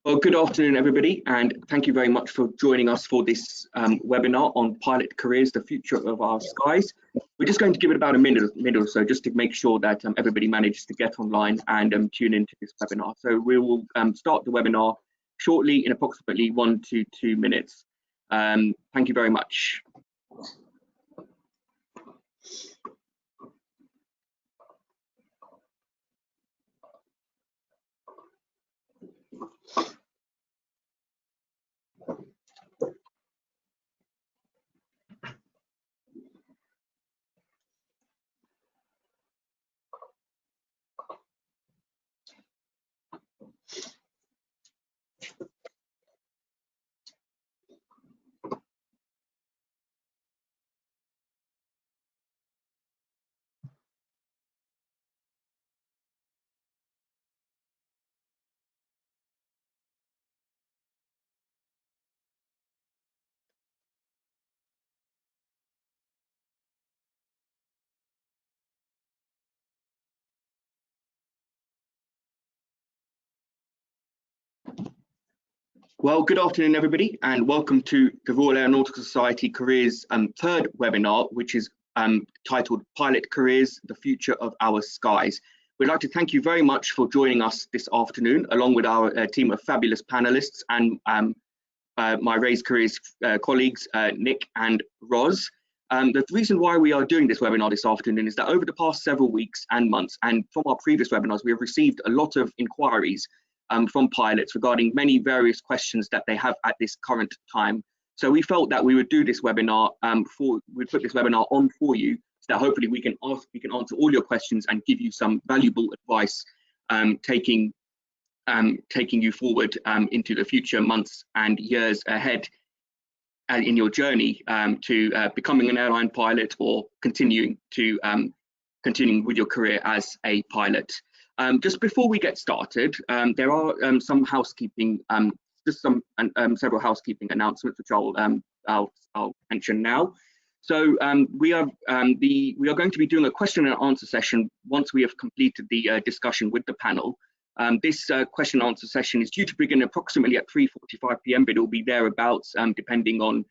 Well, good afternoon, everybody, and thank you very much for joining us for this webinar on Pilot Careers, the future of our skies. We're just going to give it about a minute or so just to make sure that everybody manages to get online and tune into this webinar. So we will start the webinar shortly in approximately 1 to 2 minutes. Thank you very much. Well, good afternoon, everybody, and welcome to the Royal Aeronautical Society Careers third webinar, which is titled Pilot Careers, the Future of Our Skies. We'd like to thank you very much for joining us this afternoon, along with our team of fabulous panelists and my RAeS Careers colleagues, Nick and Roz. The reason why we are doing this webinar this afternoon is that over the past several weeks and months, and from our previous webinars, we have received a lot of inquiries from pilots regarding many various questions that they have at this current time. So we felt that we would do this webinar we'd put this webinar on for you, so that hopefully we can answer all your questions and give you some valuable advice, taking you forward into the future months and years ahead in your journey to becoming an airline pilot or continuing with your career as a pilot. Just before we get started, there are some housekeeping, several housekeeping announcements, which I'll mention now. So we are going to be doing a question and answer session once we have completed the discussion with the panel. This question and answer session is due to begin approximately at 3:45 p.m, but it will be thereabouts, depending on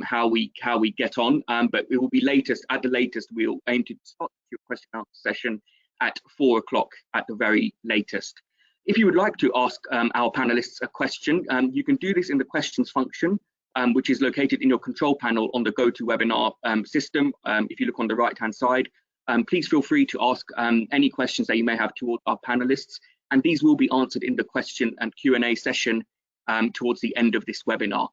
how we get on. But it will be at the latest, we'll aim to start your question and answer session at 4 o'clock at the very latest. If you would like to ask our panelists a question, you can do this in the questions function, which is located in your control panel on the GoToWebinar system. If you look on the right hand side, please feel free to ask any questions that you may have toward our panelists, and these will be answered in the question and Q&A session towards the end of this webinar.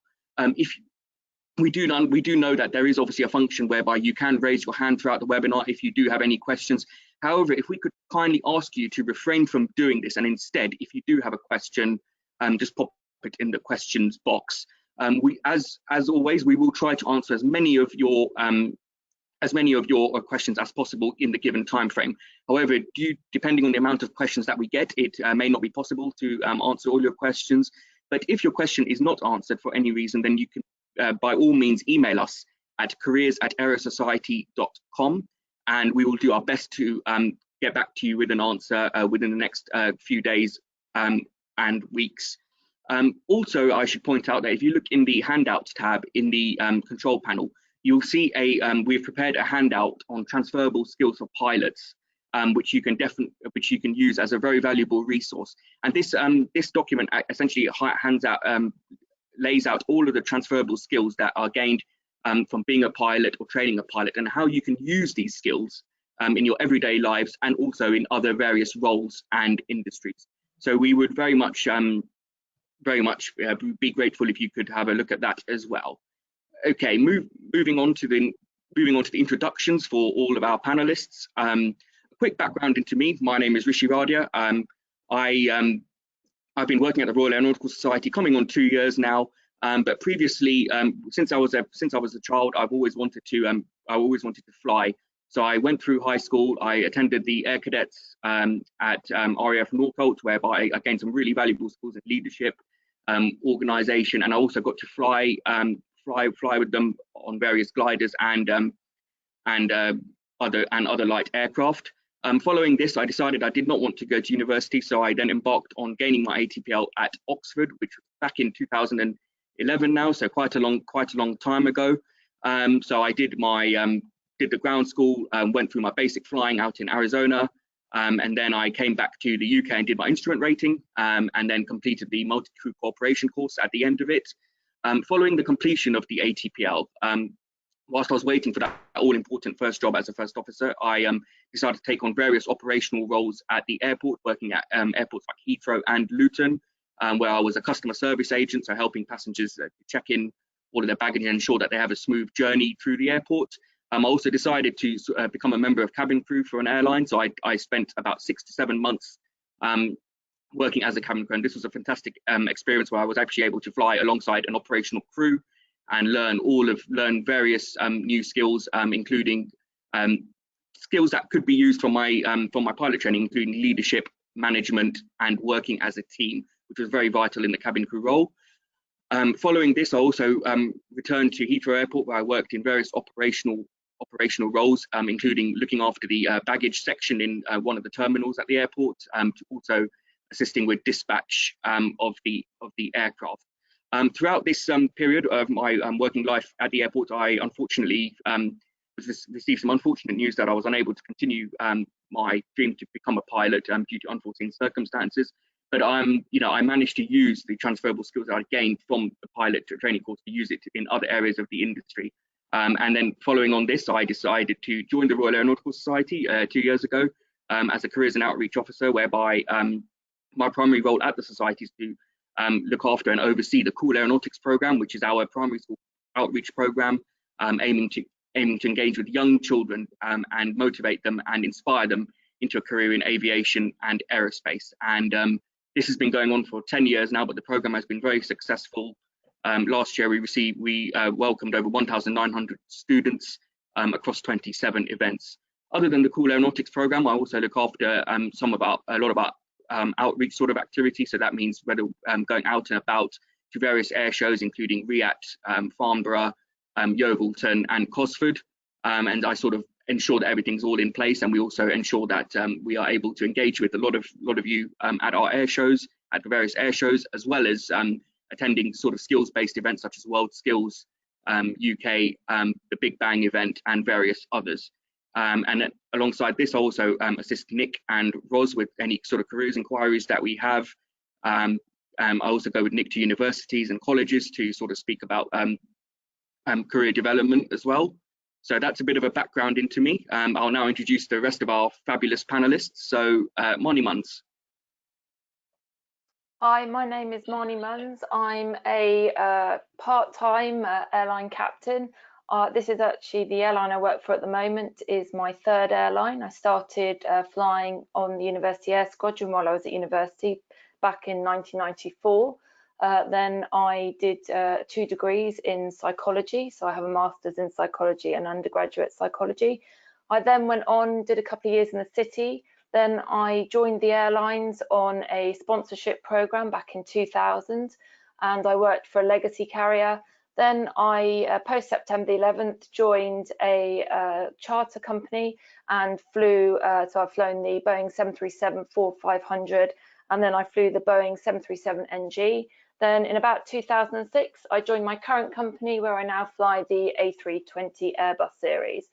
We do know that there is obviously a function whereby you can raise your hand throughout the webinar if you do have any questions. However, if we could kindly ask you to refrain from doing this, and instead, if you do have a question, just pop it in the questions box. As always, we will try to answer as many of your questions as possible in the given time frame. However, depending on the amount of questions that we get, it may not be possible to answer all your questions. But if your question is not answered for any reason, then you can by all means email us at careers@aerosociety.com, and we will do our best to get back to you with an answer within the next few days and weeks. Also, I should point out that if you look in the handouts tab in the control panel, you'll see we've prepared a handout on transferable skills for pilots, which you can use as a very valuable resource. And this document essentially lays out all of the transferable skills that are gained from being a pilot or training a pilot, and how you can use these skills in your everyday lives and also in other various roles and industries. So we would very much be grateful if you could have a look at that as well. Okay, moving on to the introductions for all of our panelists. A quick background into me: my name is Rishi Radia. I've been working at the Royal Aeronautical Society coming on 2 years now, but previously, since I was a child, I've always wanted to fly. So I went through high school. I attended the Air Cadets at RAF Northolt, whereby I gained some really valuable skills in leadership, organisation, and I also got to fly with them on various gliders and other light aircraft. Following this, I decided I did not want to go to university, so I then embarked on gaining my ATPL at Oxford, which was back in 2011 now, so quite a long time ago. So I did my did the ground school, went through my basic flying out in Arizona, and then I came back to the UK and did my instrument rating, and then completed the multi-crew cooperation course at the end of it. Following the completion of the ATPL, whilst I was waiting for that all-important first job as a first officer, I decided to take on various operational roles at the airport, working at airports like Heathrow and Luton, where I was a customer service agent, so helping passengers check in all of their baggage and ensure that they have a smooth journey through the airport. I also decided to become a member of cabin crew for an airline, so I spent about 6 to 7 months working as a cabin crew, and this was a fantastic experience where I was actually able to fly alongside an operational crew and learn various new skills, including skills that could be used from my pilot training, including leadership, management, and working as a team, which was very vital in the cabin crew role. Following this, I also returned to Heathrow Airport, where I worked in various operational roles, including looking after the baggage section in one of the terminals at the airport, to also assisting with dispatch of the aircraft. Throughout this period of my working life at the airport, I unfortunately received some unfortunate news that I was unable to continue my dream to become a pilot due to unforeseen circumstances. But I managed to use the transferable skills that I gained from the pilot training course to use it in other areas of the industry. And then following on this, I decided to join the Royal Aeronautical Society 2 years ago as a careers and outreach officer, whereby my primary role at the society is to look after and oversee the Cool Aeronautics program, which is our primary school outreach program, aiming to engage with young children and motivate them and inspire them into a career in aviation and aerospace. And this has been going on for 10 years now, but the program has been very successful. Last year, we welcomed over 1,900 students across 27 events. Other than the Cool Aeronautics program, I also look after a lot about outreach sort of activity. So that means whether going out and about to various air shows, including RIAT, Farnborough, Yeovilton, and Cosford, and I sort of ensure that everything's all in place, and we also ensure that we are able to engage with a lot of you at our air shows, at the various air shows, as well as attending sort of skills-based events such as World Skills UK, the Big Bang event, and various others. And alongside this, I also assist Nick and Roz with any sort of careers inquiries that we have. I also go with Nick to universities and colleges to sort of speak about career development as well. So that's a bit of a background into me. I'll now introduce the rest of our fabulous panelists. So Marnie Munns. Hi, my name is Marnie Munns. I'm a part-time airline captain. This is actually the airline I work for at the moment, is my third airline. I started flying on the University Air Squadron while I was at university back in 1994. Then I did 2 degrees in psychology, so I have a master's in psychology and undergraduate psychology. I then went on, did a couple of years in the city. Then I joined the airlines on a sponsorship program back in 2000, and I worked for a legacy carrier. Then I, post September 11th, joined a charter company and flew, so I've flown the Boeing 737-4500, and then I flew the Boeing 737NG. Then in about 2006, I joined my current company, where I now fly the A320 Airbus series.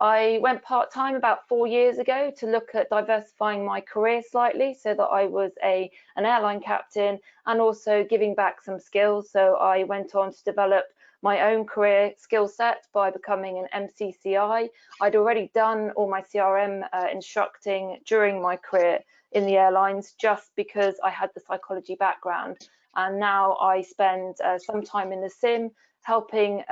I went part-time about 4 years ago to look at diversifying my career slightly, so that I was an airline captain and also giving back some skills. So I went on to develop my own career skill set by becoming an MCCI. I'd already done all my CRM instructing during my career in the airlines, just because I had the psychology background. And now I spend some time in the sim helping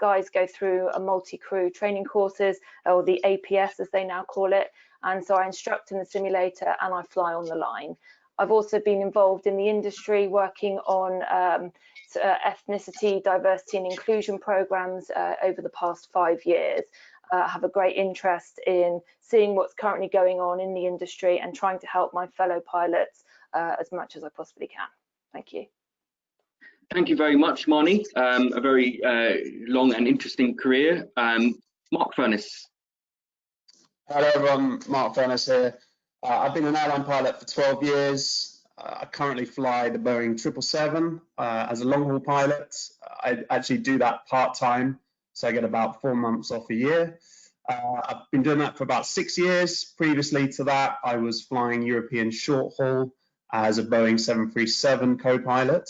guys go through a multi-crew training courses, or the APS as they now call it. And so I instruct in the simulator and I fly on the line. I've also been involved in the industry working on ethnicity, diversity and inclusion programs over the past 5 years. I have a great interest in seeing what's currently going on in the industry and trying to help my fellow pilots as much as I possibly can. Thank you. Thank you very much, Marnie. A very long and interesting career. Mark Furness. Hello everyone, Mark Furness here. I've been an airline pilot for 12 years. I currently fly the Boeing 777 as a long haul pilot. I actually do that part-time, so I get about 4 months off a year. I've been doing that for about 6 years. Previously to that, I was flying European short haul as a Boeing 737 co-pilot.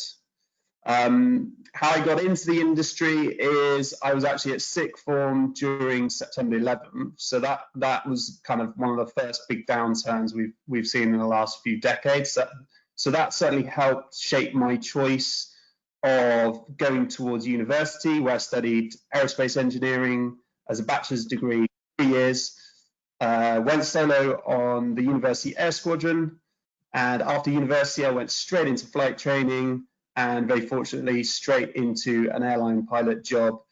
How I got into the industry is I was actually at sixth form during September 11th, so that was kind of one of the first big downturns we've seen in the last few decades. So that certainly helped shape my choice of going towards university, where I studied aerospace engineering as a bachelor's degree, 3 years. Went solo on the University Air Squadron, and after university I went straight into flight training, and very fortunately straight into an airline pilot job,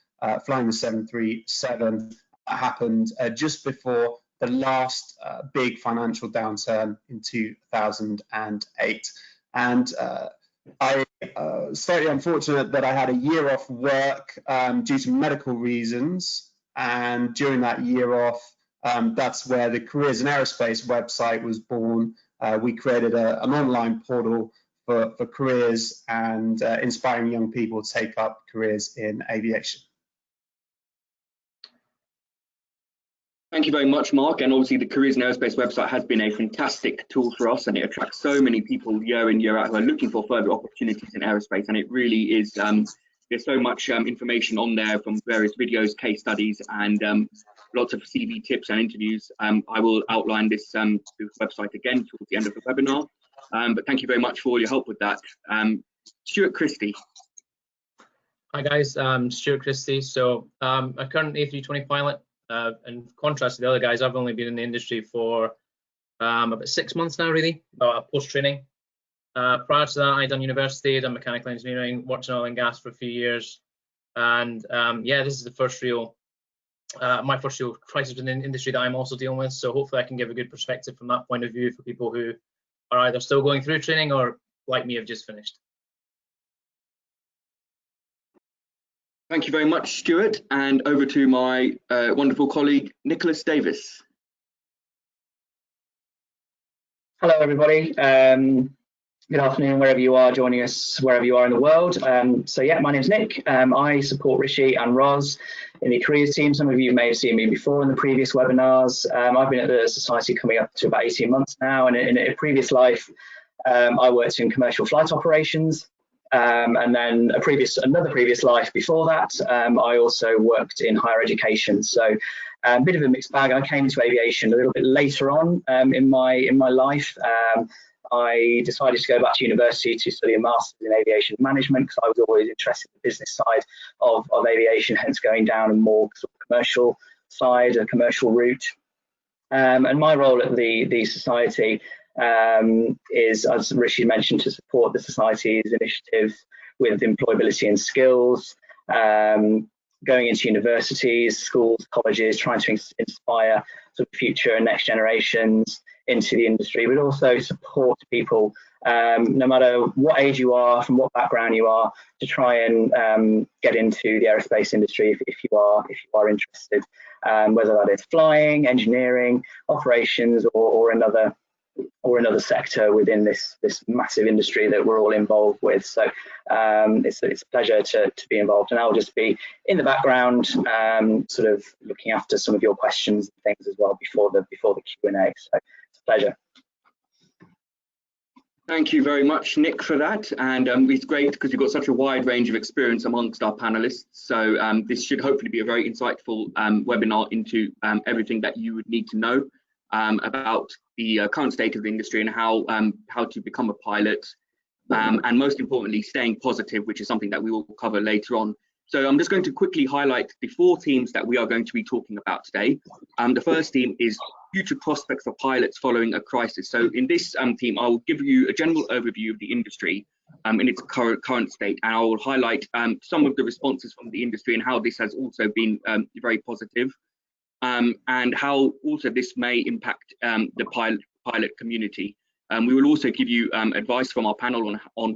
flying the 737. That happened just before the last big financial downturn in 2008. And I was slightly unfortunate that I had a year off work due to medical reasons. And during that year off, that's where the Careers in Aerospace website was born. We created an online portal for careers and inspiring young people to take up careers in aviation. Thank you very much, Mark. And obviously the Careers in Aerospace website has been a fantastic tool for us, and it attracts so many people year in, year out who are looking for further opportunities in aerospace. And it really is, there's so much information on there from various videos, case studies, and lots of CV tips and interviews. I will outline this website again towards the end of the webinar. But thank you very much for all your help with that. Stuart Christie. Hi guys, I'm Stuart Christie. So I'm a current A320 pilot. In contrast to the other guys, I've only been in the industry for about 6 months now, really, post-training. Prior to that, I'd done university, done mechanical engineering, worked in oil and gas for a few years. And yeah, this is the first real, my first real crisis in the industry that I'm also dealing with. So hopefully I can give a good perspective from that point of view for people who are either still going through training or, like me, have just finished. Thank you very much, Stuart. And over to my wonderful colleague, Nicholas Davis. Hello, everybody. Good afternoon, wherever you are joining us, wherever you are in the world. So yeah, my name's Nick. I support Rishi and Roz in the careers team. Some of you may have seen me before in the previous webinars. I've been at the society coming up to about 18 months now, and in a previous life, I worked in commercial flight operations. And then another previous life before that, I also worked in higher education. So a bit of a mixed bag. I came into aviation a little bit later on in my life. I decided to go back to university to study a master's in aviation management because I was always interested in the business side of aviation, hence going down a more sort of commercial side, a commercial route. And my role at the society is, as Rishi mentioned, to support the society's initiatives with employability and skills, going into universities, schools, colleges, trying to inspire sort of future and next generations into the industry, but also support people, no matter what age you are, from what background you are, to try and get into the aerospace industry if you are interested, whether that is flying, engineering, operations, or another sector within this massive industry that we're all involved with. So it's a pleasure to be involved, and I'll just be in the background, sort of looking after some of your questions and things as well before the Q&A. So it's a pleasure. Thank you very much, Nick, for that. And it's great because you've got such a wide range of experience amongst our panelists. So this should hopefully be a very insightful webinar into everything that you would need to know about the current state of the industry and how to become a pilot, and most importantly, staying positive, which is something that we will cover later on. So I'm just going to quickly highlight the 4 themes that we are going to be talking about today. The first theme is future prospects for pilots following a crisis. So in this theme, I will give you a general overview of the industry in its current state, and I will highlight some of the responses from the industry and how this has also been very positive. And how also this may impact the pilot community. We will also give you advice from our panel on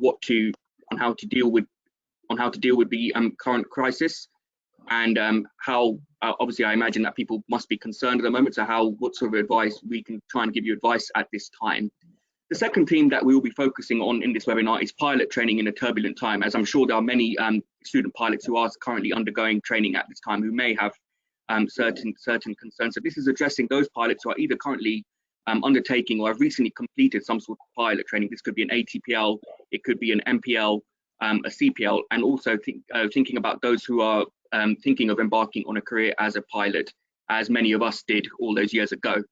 how to deal with the current crisis. and how obviously I imagine that people must be concerned at the moment. So what sort of advice we can try and give you advice at this time. The second theme that we will be focusing on in this webinar is pilot training in a turbulent time, as I'm sure there are many student pilots who are currently undergoing training at this time who may have certain concerns. So this is addressing those pilots who are either currently undertaking or have recently completed some sort of pilot training. This could be an ATPL, it could be an MPL, a CPL, and also thinking about those who are thinking of embarking on a career as a pilot, as many of us did all those years ago.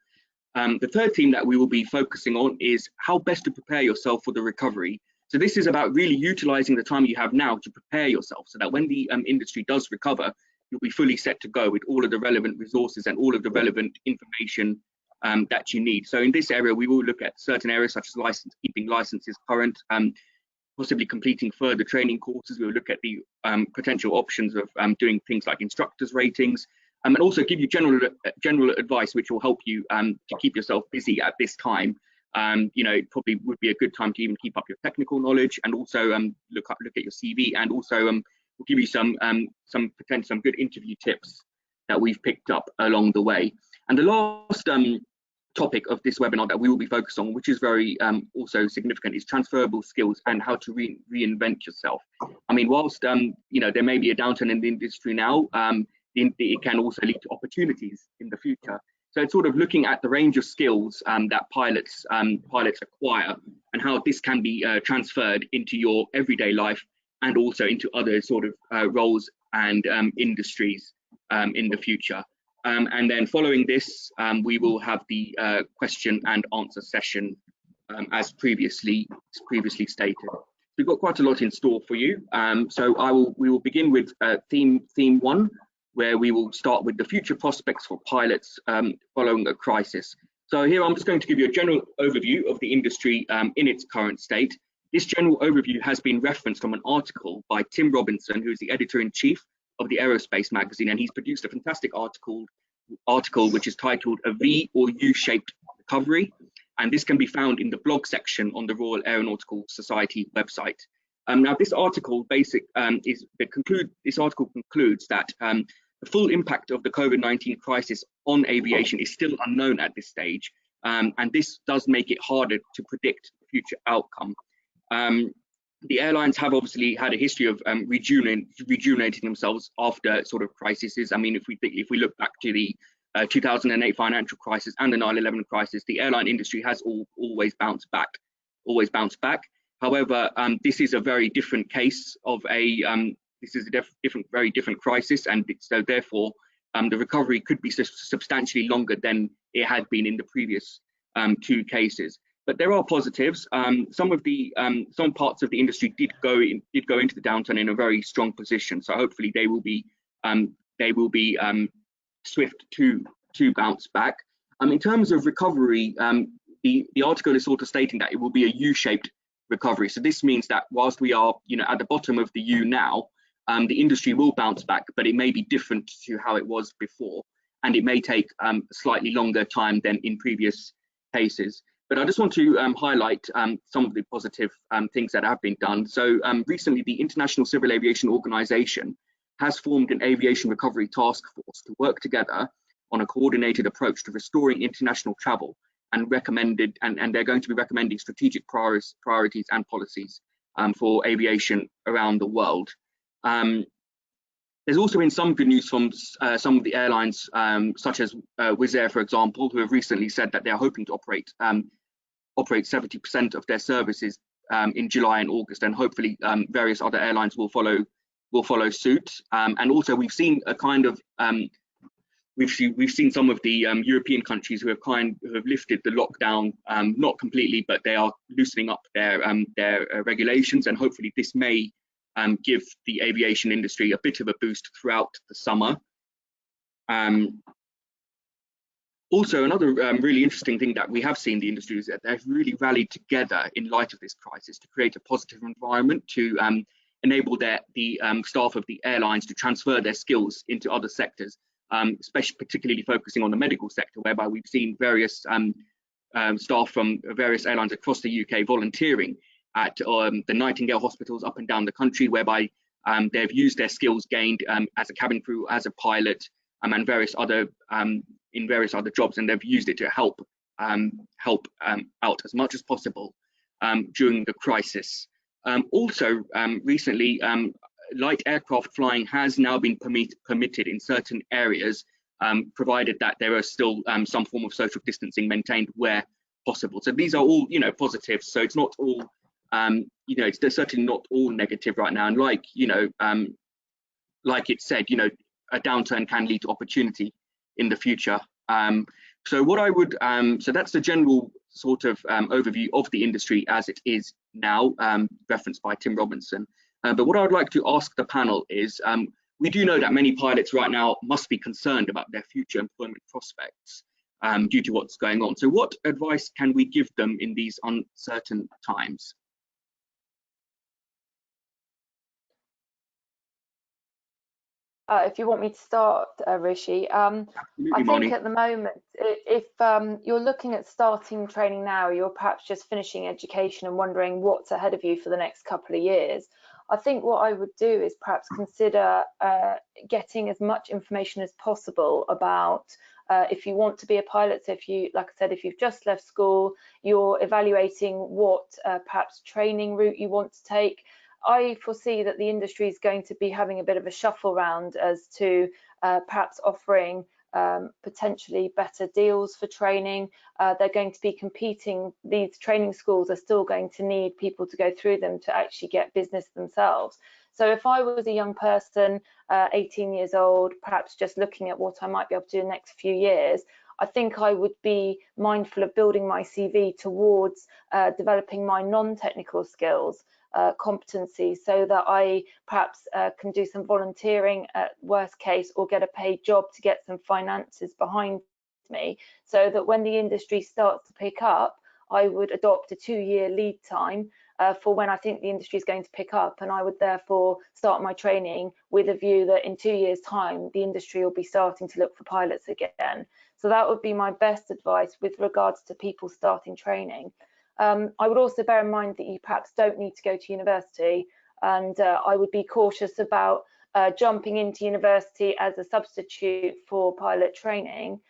The third theme that we will be focusing on is how best to prepare yourself for the recovery. So this is about really utilizing the time you have now to prepare yourself so that when the industry does recover, you'll be fully set to go with all of the relevant resources and all of the relevant information that you need. So in this area, we will look at certain areas such as keeping licenses current, possibly completing further training courses. We'll look at the potential options of doing things like instructors ratings, and also give you general advice which will help you to keep yourself busy at this time. You know, it probably would be a good time to even keep up your technical knowledge, and also look at your CV, and also we'll give you some good interview tips that we've picked up along the way. And the last topic of this webinar that we will be focused on, which is very also significant, is transferable skills and how to reinvent yourself. I mean, whilst you know, there may be a downturn in the industry now, it can also lead to opportunities in the future. So it's sort of looking at the range of skills that pilots acquire, and how this can be transferred into your everyday life and also into other sort of roles and industries in the future. And then following this, we will have the question and answer session as previously stated. We've got quite a lot in store for you. So we will begin with theme 1, where we will start with the future prospects for pilots following a crisis. So here I'm just going to give you a general overview of the industry in its current state. This general overview has been referenced from an article by Tim Robinson, who's the editor-in-chief of the Aerospace magazine, and he's produced a fantastic article which is titled "A V or U-Shaped Recovery," and this can be found in the blog section on the Royal Aeronautical Society website. Now, this article concludes that the full impact of the COVID-19 crisis on aviation is still unknown at this stage, and this does make it harder to predict the future outcome. The airlines have obviously had a history of rejuvenating themselves after sort of crises. I mean, if we look back to the 2008 financial crisis and the 9/11 crisis, the airline industry has always bounced back. However, this is a very different case of very different crisis, and so therefore the recovery could be substantially longer than it had been in the previous 2 cases. But there are positives. Some parts of the industry did go into the downturn in a very strong position. So hopefully they will be swift to bounce back. In terms of recovery, the article is sort of stating that it will be a U-shaped recovery. So this means that whilst we are, you know, at the bottom of the U now, the industry will bounce back, but it may be different to how it was before, and it may take a slightly longer time than in previous cases. But I just want to highlight some of the positive things that have been done. So recently, the International Civil Aviation Organization has formed an aviation recovery task force to work together on a coordinated approach to restoring international travel, and they're going to be recommending strategic priorities and policies for aviation around the world. There's also been some good news from some of the airlines, such as Wizz Air, for example, who have recently said that they're hoping to operate 70% of their services in July and August, and hopefully various other airlines will follow suit. And also we've seen a kind of we've seen some of the European countries who have lifted the lockdown, not completely, but they are loosening up their regulations, and hopefully this may give the aviation industry a bit of a boost throughout the summer. Also, another really interesting thing that we have seen the industry is that they've really rallied together in light of this crisis to create a positive environment to enable the staff of the airlines to transfer their skills into other sectors, particularly focusing on the medical sector, whereby we've seen various staff from various airlines across the UK volunteering at the Nightingale hospitals up and down the country, whereby they've used their skills gained as a cabin crew, as a pilot, and various other in various other jobs, and they've used it to help out as much as possible during the crisis. Also, recently, light aircraft flying has now been permitted in certain areas, provided that there are still some form of social distancing maintained where possible. So these are all, positives. So it's not all, it's certainly not all negative right now. And like, like it said, a downturn can lead to opportunity in the future. So what I would, so that's the general sort of overview of the industry as it is now, referenced by Tim Robinson. But what I would like to ask the panel is, we do know that many pilots right now must be concerned about their future employment prospects due to what's going on. So what advice can we give them in these uncertain times? If you want me to start, Rishi, I think at the moment, if you're looking at starting training now, you're perhaps just finishing education and wondering what's ahead of you for the next couple of years. I think what I would do is perhaps consider getting as much information as possible about if you want to be a pilot. So if you, like I said, if you've just left school, you're evaluating what perhaps training route you want to take. I foresee that the industry is going to be having a bit of a shuffle round as to perhaps offering potentially better deals for training. They're going to be competing. These training schools are still going to need people to go through them to actually get business themselves. So if I was a young person, 18 years old, perhaps just looking at what I might be able to do in the next few years, I think I would be mindful of building my CV towards developing my non-technical skills. Competency, so that I perhaps can do some volunteering at worst case, or get a paid job to get some finances behind me, so that when the industry starts to pick up, I would adopt a 2-year lead time for when I think the industry is going to pick up, and I would therefore start my training with a view that in 2 years' time the industry will be starting to look for pilots again. So that would be my best advice with regards to people starting training. I would also bear in mind that you perhaps don't need to go to university, and I would be cautious about jumping into university as a substitute for pilot training,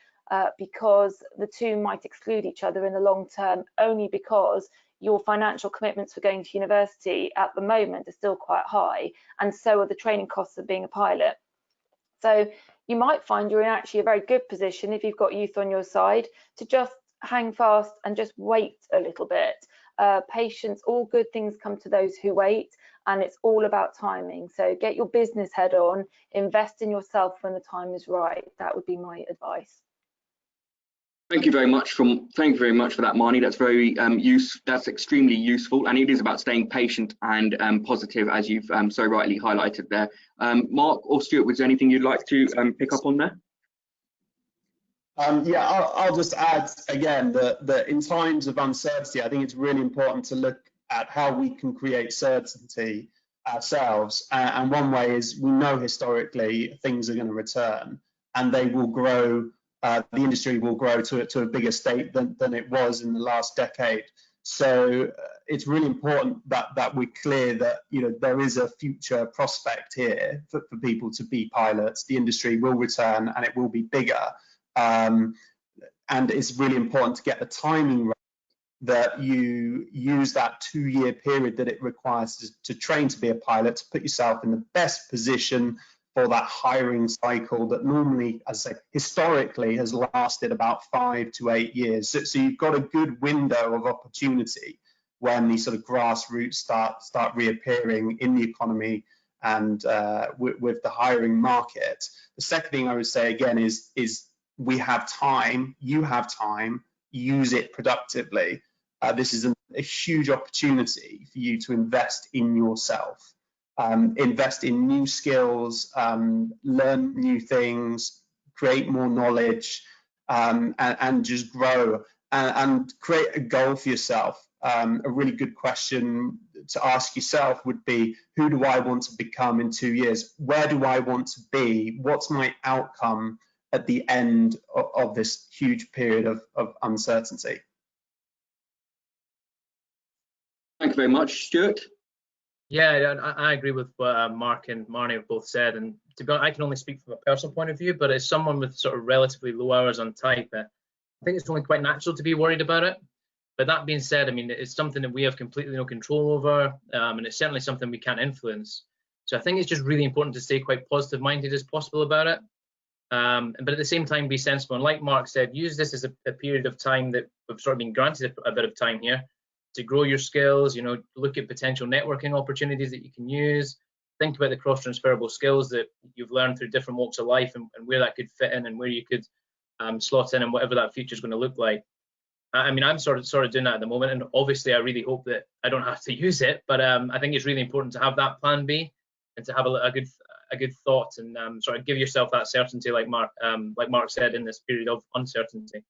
because the two might exclude each other in the long term, only because your financial commitments for going to university at the moment are still quite high, and so are the training costs of being a pilot. So you might find you're in actually a very good position if you've got youth on your side to just hang fast and just wait a little bit. Patience, all good things come to those who wait, and it's all about timing. So get your business head on, invest in yourself when the time is right. That would be my advice. Thank you very much for that, Marnie. That's very that's extremely useful, and it is about staying patient and positive, as you've so rightly highlighted there. Mark or Stuart, was there anything you'd like to pick up on there? Yeah, I'll just add again that in times of uncertainty, I think it's really important to look at how we can create certainty ourselves. And one way is, we know historically things are going to return, and they will grow. The industry will grow to a bigger state than it was in the last decade. So it's really important that we're clear that there is a future prospect here for people to be pilots. The industry will return, and it will be bigger. And it's really important to get the timing right, that you use that 2-year period that it requires to train to be a pilot, to put yourself in the best position for that hiring cycle that normally, as I say, historically has lasted about 5 to 8 years. So you've got a good window of opportunity when these sort of grassroots start reappearing in the economy and with the hiring market. The second thing I would say again is we have time, you have time, use it productively. This is a huge opportunity for you to invest in yourself, invest in new skills, learn new things, create more knowledge, and just grow and create a goal for yourself. A really good question to ask yourself would be, who do I want to become in 2 years? Where do I want to be? What's my outcome at the end of this huge period of uncertainty? Thank you very much, Stuart. Yeah, I agree with what Mark and Marnie have both said, and to be honest, I can only speak from a personal point of view, but as someone with sort of relatively low hours on type, I think it's only quite natural to be worried about it. But that being said, I mean, it's something that we have completely no control over, and it's certainly something we can't influence. So I think it's just really important to stay quite positive minded as possible about it, but at the same time be sensible. And like Mark said, use this as a period of time that we've sort of been granted a bit of time here to grow your skills, you know, look at potential networking opportunities that you can use, think about the cross-transferable skills that you've learned through different walks of life, and where that could fit in and where you could slot in and whatever that future is going to look like. I mean, I'm sort of doing that at the moment, and obviously I really hope that I don't have to use it, but I think it's really important to have that plan B and to have a good thought and sort of give yourself that certainty, like Mark said, in this period of uncertainty.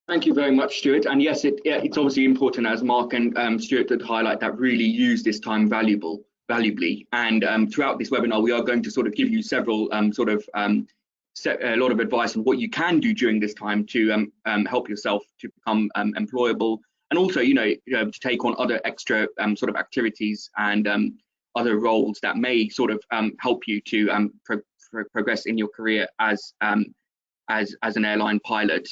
Thank you very much, Stuart. And yes, it's obviously important, as Mark and Stuart did highlight, that really use this time valuably. And throughout this webinar, we are going to sort of give you several a lot of advice on what you can do during this time to help yourself to become employable, and also, to take on other extra sort of activities and other roles that may sort of help you to progress in your career as an airline pilot.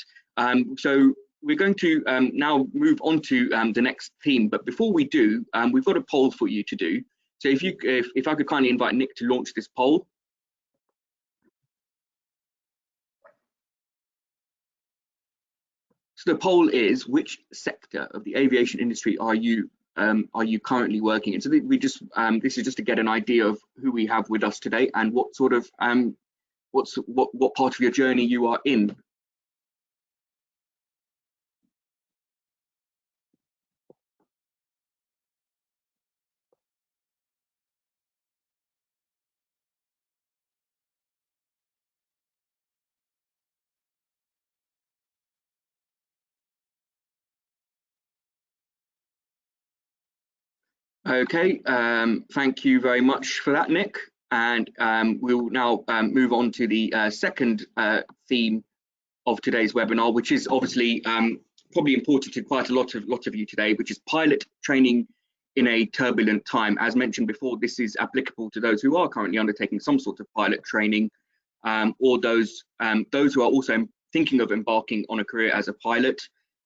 So we're going to now move on to the next theme, but before we do, we've got a poll for you to do. So if I could kindly invite Nick to launch this poll. So the poll is, which sector of the aviation industry are you currently working in? So this is just to get an idea of who we have with us today and what sort of what part of your journey you are in. Okay, thank you very much for that, Nick. And we'll now move on to the second theme of today's webinar, which is obviously probably important to quite a lot of you today, which is pilot training in a turbulent time. As mentioned before, this is applicable to those who are currently undertaking some sort of pilot training, or those who are also thinking of embarking on a career as a pilot.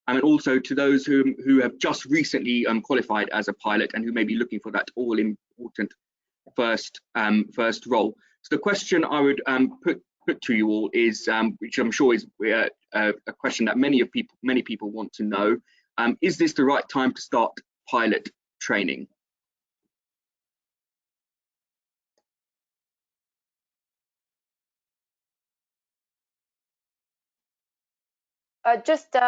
And also to those who have just recently qualified as a pilot and who may be looking for that all-important first role. So the question I would put to you all is, which I'm sure is a question that many people want to know: is this the right time to start pilot training? Just to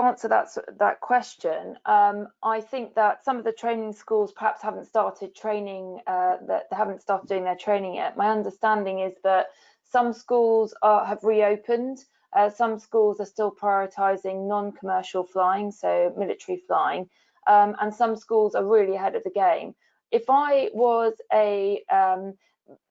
answer that question, I think that some of the training schools perhaps haven't started training, that they haven't started doing their training yet. My understanding is that some schools have reopened. Some schools are still prioritising non-commercial flying, so military flying, and some schools are really ahead of the game. If I was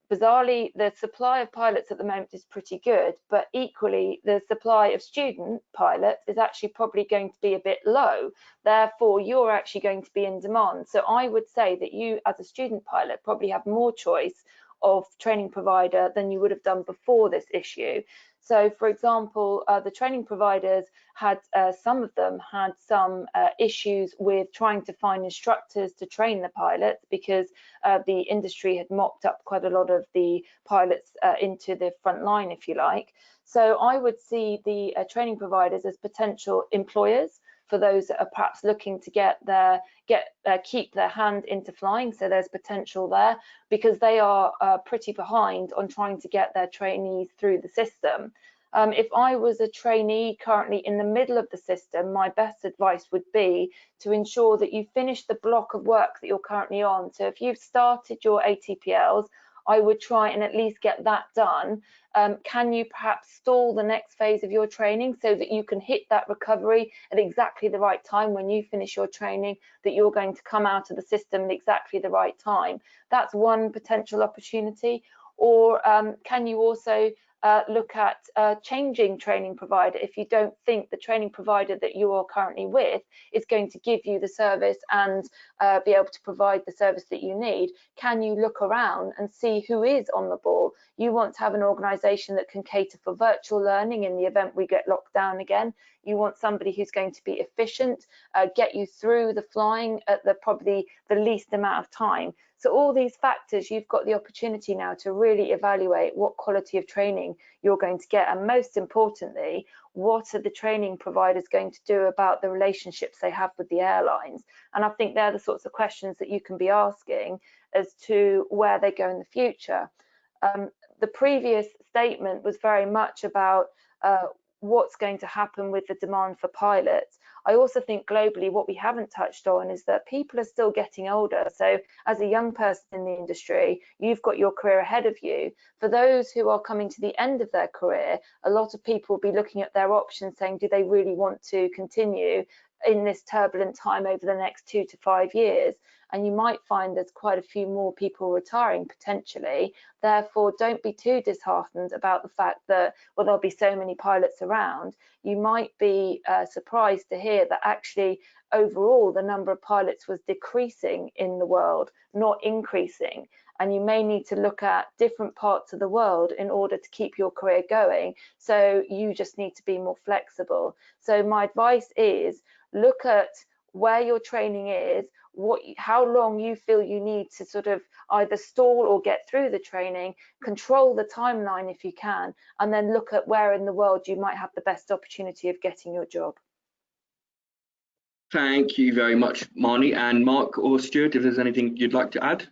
bizarrely, the supply of pilots at the moment is pretty good, but equally the supply of student pilots is actually probably going to be a bit low. Therefore, you're actually going to be in demand. So I would say that you, as a student pilot, probably have more choice of training provider than you would have done before this issue. So, for example, the training providers had, some of them had some issues with trying to find instructors to train the pilots, because the industry had mopped up quite a lot of the pilots into the front line, if you like. So I would see the training providers as potential employers for those that are perhaps looking to keep their hand into flying. So there's potential there, because they are pretty behind on trying to get their trainees through the system. If I was a trainee currently in the middle of the system, my best advice would be to ensure that you finish the block of work that you're currently on. So if you've started your ATPLs, I would try and at least get that done. Can you perhaps stall the next phase of your training so that you can hit that recovery at exactly the right time when you finish your training, that you're going to come out of the system at exactly the right time? That's one potential opportunity. Or can you also look at changing training provider if you don't think the training provider that you are currently with is going to give you the service and be able to provide the service that you need. Can you look around and see who is on the ball? You want to have an organisation that can cater for virtual learning in the event we get locked down again. You want somebody who's going to be efficient, get you through the flying at probably the least amount of time. So all these factors, you've got the opportunity now to really evaluate what quality of training you're going to get, and most importantly, what are the training providers going to do about the relationships they have with the airlines? And I think they're the sorts of questions that you can be asking as to where they go in the future. The previous statement was very much about what's going to happen with the demand for pilots. I also think globally what we haven't touched on is that people are still getting older. So as a young person in the industry, you've got your career ahead of you. For those who are coming to the end of their career, a lot of people will be looking at their options saying, do they really want to continue in this turbulent time over the next 2 to 5 years? And you might find there's quite a few more people retiring potentially. Therefore, don't be too disheartened about the fact that, well, there'll be so many pilots around. You might be surprised to hear that actually overall the number of pilots was decreasing in the world, not increasing. And you may need to look at different parts of the world in order to keep your career going. So you just need to be more flexible. So my advice is look at where your training is, how long you feel you need to sort of either stall or get through the training, control the timeline if you can, and then look at where in the world you might have the best opportunity of getting your job. Thank you very much, Marnie. And Mark or Stuart, if there's anything you'd like to add?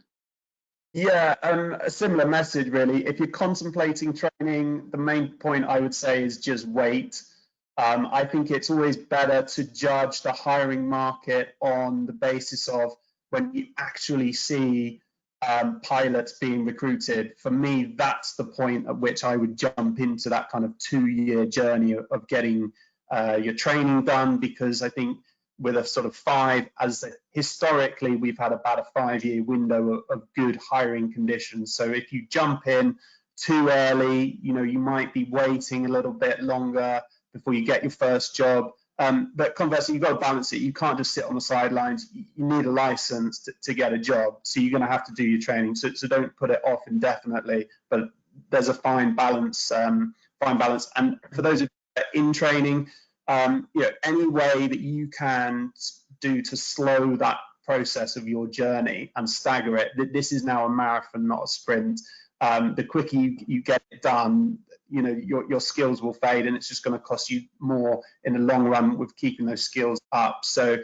Yeah, a similar message really. If you're contemplating training, the main point I would say is just wait. I think it's always better to judge the hiring market on the basis of when you actually see pilots being recruited. For me, that's the point at which I would jump into that kind of 2-year journey of getting your training done, because I think with a sort of 5, as historically we've had about a 5-year window of good hiring conditions. So if you jump in too early, you know, you might be waiting a little bit longer before you get your first job. But conversely, you've got to balance it. You can't just sit on the sidelines. You need a license to get a job. So you're going to have to do your training. So don't put it off indefinitely, but there's a fine balance. And for those of you that are in training, you know, any way that you can do to slow that process of your journey and stagger it. This is now a marathon, not a sprint. The quicker you get it done, you know, your skills will fade, and it's just going to cost you more in the long run with keeping those skills up. So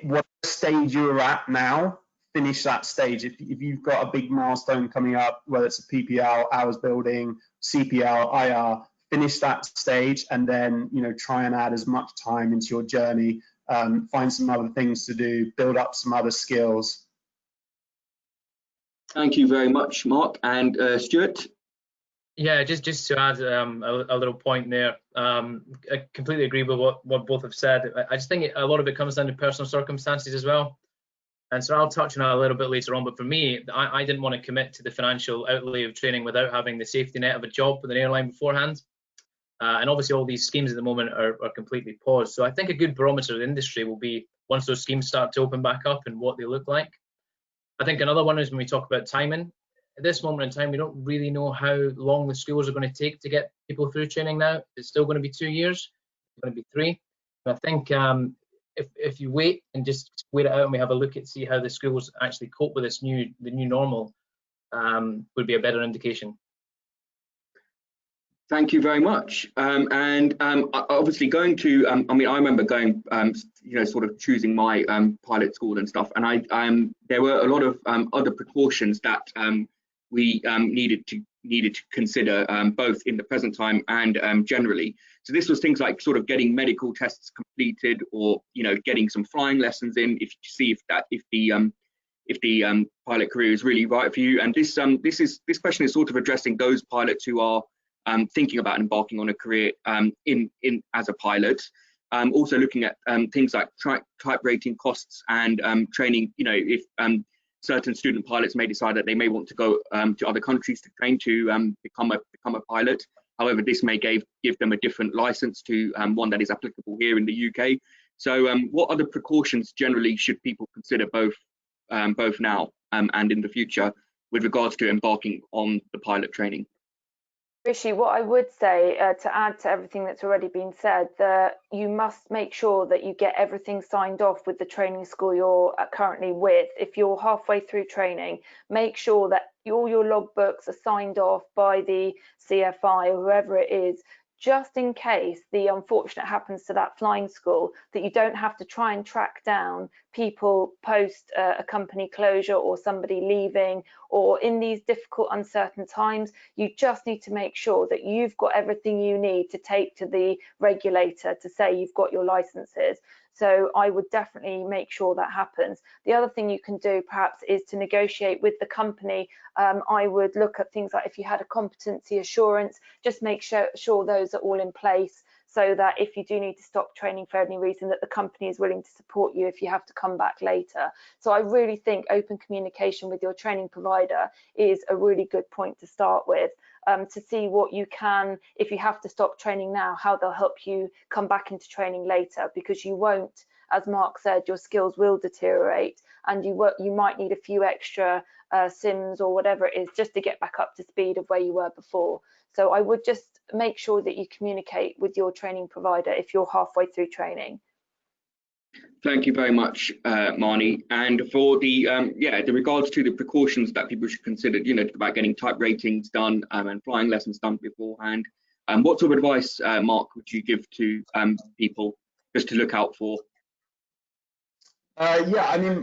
what stage you're at now, finish that stage. If you've got a big milestone coming up, whether it's a PPL, hours building, CPL, IR, finish that stage, and then, you know, try and add as much time into your journey, find some other things to do, build up some other skills. Thank you very much, Mark. And Stuart? Yeah, just to add a little point there. I completely agree with what both have said. I just think a lot of it comes down to personal circumstances as well. And so I'll touch on that a little bit later on. But for me, I didn't want to commit to the financial outlay of training without having the safety net of a job with an airline beforehand. And obviously all these schemes at the moment are completely paused. So I think a good barometer of the industry will be once those schemes start to open back up and what they look like. I think another one is when we talk about timing. At this moment in time, we don't really know how long the schools are going to take to get people through training now. It's still going to be 2 years, it's going to be 3. But I think if you wait and just wait it out and we have a look at see how the schools actually cope with this the new normal, would be a better indication. Thank you very much. Obviously going to, I mean, I remember going, you know, sort of choosing my pilot school and stuff, and there were a lot of other precautions that we needed to consider, both in the present time and generally. So this was things like sort of getting medical tests completed, or, you know, getting some flying lessons in, if you see if the pilot career is really right for you. And this question is sort of addressing those pilots who are thinking about embarking on a career as a pilot. Also looking at things like type rating costs and training. You know, if certain student pilots may decide that they may want to go to other countries to train to become a pilot. However, this may give them a different license to one that is applicable here in the UK. So what other precautions generally should people consider both now and in the future with regards to embarking on the pilot training? Rishi, what I would say to add to everything that's already been said, that you must make sure that you get everything signed off with the training school you're currently with. If you're halfway through training, make sure that all your logbooks are signed off by the CFI or whoever it is, just in case the unfortunate happens to that flying school, that you don't have to try and track down people post a company closure or somebody leaving, or in these difficult, uncertain times. You just need to make sure that you've got everything you need to take to the regulator to say you've got your licenses. So I would definitely make sure that happens. The other thing you can do perhaps is to negotiate with the company. I would look at things like if you had a competency assurance, just make sure those are all in place, so that if you do need to stop training for any reason, that the company is willing to support you if you have to come back later. So I really think open communication with your training provider is a really good point to start with. To see what you can, if you have to stop training now, how they'll help you come back into training later, because you won't, as Mark said, your skills will deteriorate, and you might need a few extra sims or whatever it is just to get back up to speed of where you were before. So I would just make sure that you communicate with your training provider if you're halfway through training. Thank you very much, Marnie. And for the regards to the precautions that people should consider, about getting type ratings done and flying lessons done beforehand, what sort of advice, Mark, would you give to people just to look out for? Yeah, I mean,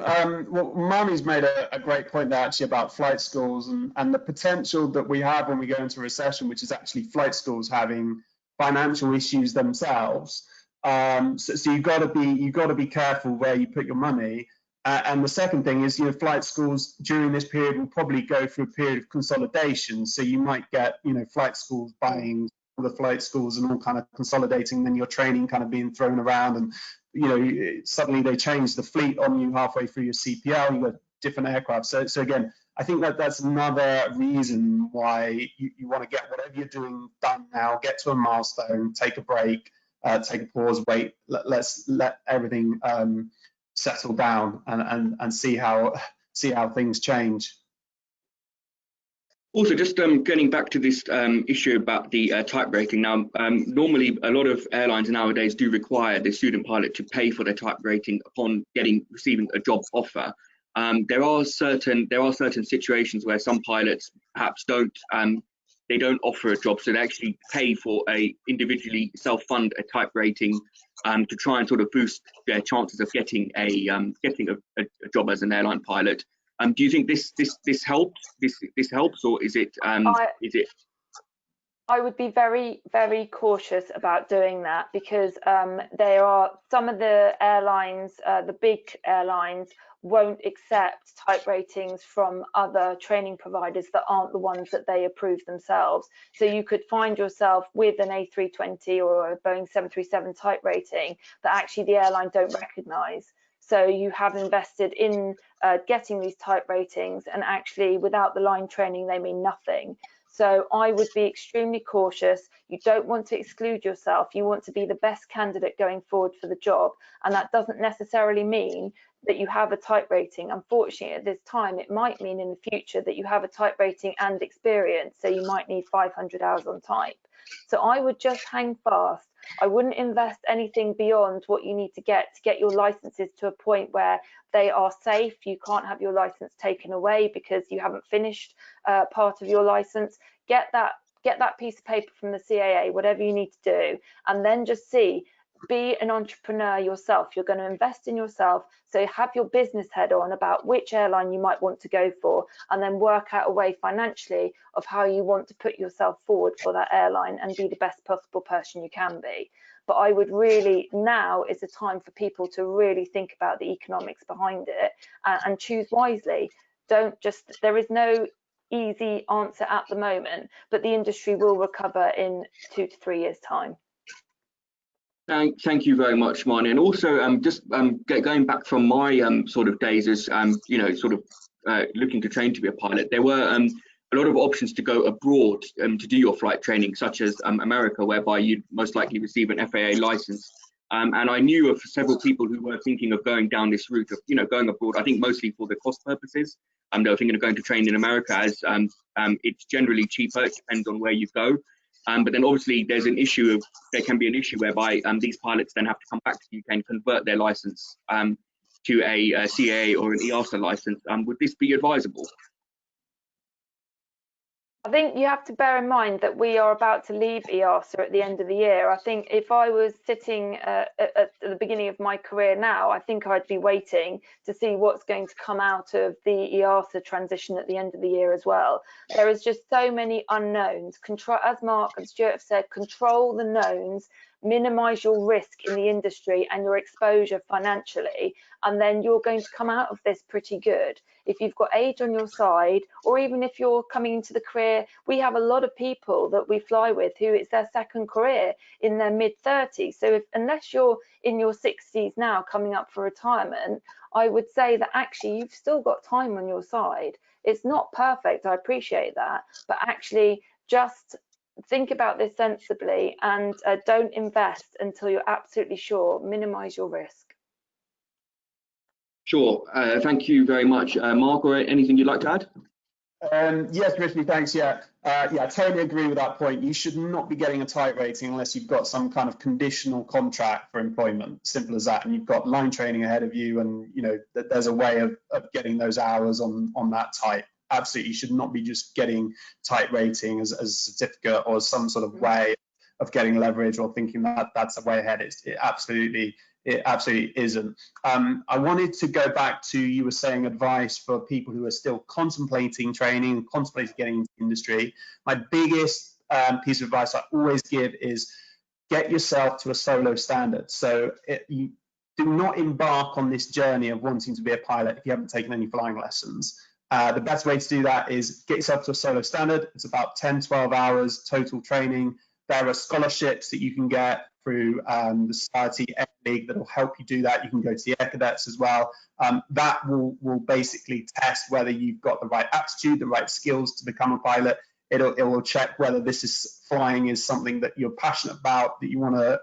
well, Marnie's made a great point there actually about flight schools and the potential that we have when we go into recession, which is actually flight schools having financial issues themselves. So you've got to be careful where you put your money. And the second thing is, flight schools during this period will probably go through a period of consolidation. So you might get, flight schools buying other flight schools and all kind of consolidating, then your training kind of being thrown around, and suddenly they change the fleet on you halfway through your CPL. You've got different aircraft. So again, I think that's another reason why you want to get whatever you're doing done now, get to a milestone, take a break. Take a pause, wait, let's let everything settle down and see how things change. Also, just getting back to this issue about the type rating. Now, normally a lot of airlines nowadays do require the student pilot to pay for their type rating upon receiving a job offer. There are certain situations where some pilots perhaps don't offer a job, so they actually pay for a individually self-fund a type rating to try and sort of boost their chances of getting a job as an airline pilot. Do you think this helps? This helps, or is it I would be very, very cautious about doing that, because there are some of the airlines, the big airlines, won't accept type ratings from other training providers that aren't the ones that they approve themselves. So you could find yourself with an A320 or a Boeing 737 type rating that actually the airline don't recognise. So you have invested in getting these type ratings, and actually without the line training they mean nothing. So I would be extremely cautious. You don't want to exclude yourself. You want to be the best candidate going forward for the job. And that doesn't necessarily mean that you have a type rating. Unfortunately, at this time, it might mean in the future that you have a type rating and experience. So you might need 500 hours on type. So I would just hang fast. I wouldn't invest anything beyond what you need to get your licenses to a point where they are safe. You can't have your license taken away because you haven't finished part of your license. Get that piece of paper from the CAA, whatever you need to do, and then just see. Be an entrepreneur yourself. You're going to invest in yourself, so have your business head on about which airline you might want to go for, and then work out a way financially of how you want to put yourself forward for that airline and be the best possible person you can be. But I would really, now is the time for people to really think about the economics behind it and choose wisely. There is no easy answer at the moment, but the industry will recover in 2 to 3 years' time. Thank you very much, Marnie. And also, going back from my sort of days as looking to train to be a pilot, there were a a lot of options to go abroad to do your flight training, such as America, whereby you'd most likely receive an FAA license. And I knew of several people who were thinking of going down this route of, going abroad. I think mostly for the cost purposes. They were thinking of going to train in America, as it's generally cheaper. It depends on where you go. But then obviously there can be an issue whereby these pilots then have to come back to the UK and convert their license to a CAA or an EASA license. Would this be advisable? I think you have to bear in mind that we are about to leave EASA at the end of the year. I think if I was sitting at the beginning of my career now, I think I'd be waiting to see what's going to come out of the EASA transition at the end of the year as well. There is just so many unknowns. As Mark and Stuart have said, control the knowns, minimize your risk in the industry and your exposure financially, and then you're going to come out of this pretty good. If you've got age on your side, or even if you're coming into the career, we have a lot of people that we fly with who it's their second career in their mid-30s. So unless you're in your 60s now coming up for retirement, I would say that actually you've still got time on your side. It's not perfect, I appreciate that, but actually just think about this sensibly and don't invest until you're absolutely sure. Minimize your risk. Sure. Thank you very much. Mark, or anything you'd like to add? Yes, Rishi, thanks. Yeah, I totally agree with that point. You should not be getting a type rating unless you've got some kind of conditional contract for employment. Simple as that. And you've got line training ahead of you, and that there's a way of getting those hours on that type. Absolutely, you should not be just getting type rating as a certificate or some sort of way of getting leverage or thinking that that's the way ahead. It absolutely isn't. I wanted to go back to, you were saying advice for people who are still contemplating training, contemplating getting into the industry. My biggest piece of advice I always give is get yourself to a solo standard. So you do not embark on this journey of wanting to be a pilot if you haven't taken any flying lessons. The best way to do that is get yourself to a solo standard. It's about 10-12 hours total training. There are scholarships that you can get through the Society Air League that will help you do that. You can go to the Air Cadets as well. That will basically test whether you've got the right aptitude, the right skills to become a pilot. It will check whether flying is something that you're passionate about, that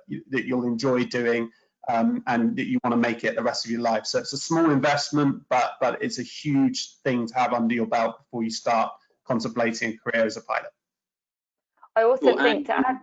you'll enjoy doing, and that you want to make it the rest of your life. So it's a small investment, but it's a huge thing to have under your belt before you start contemplating a career as a pilot. I also think to add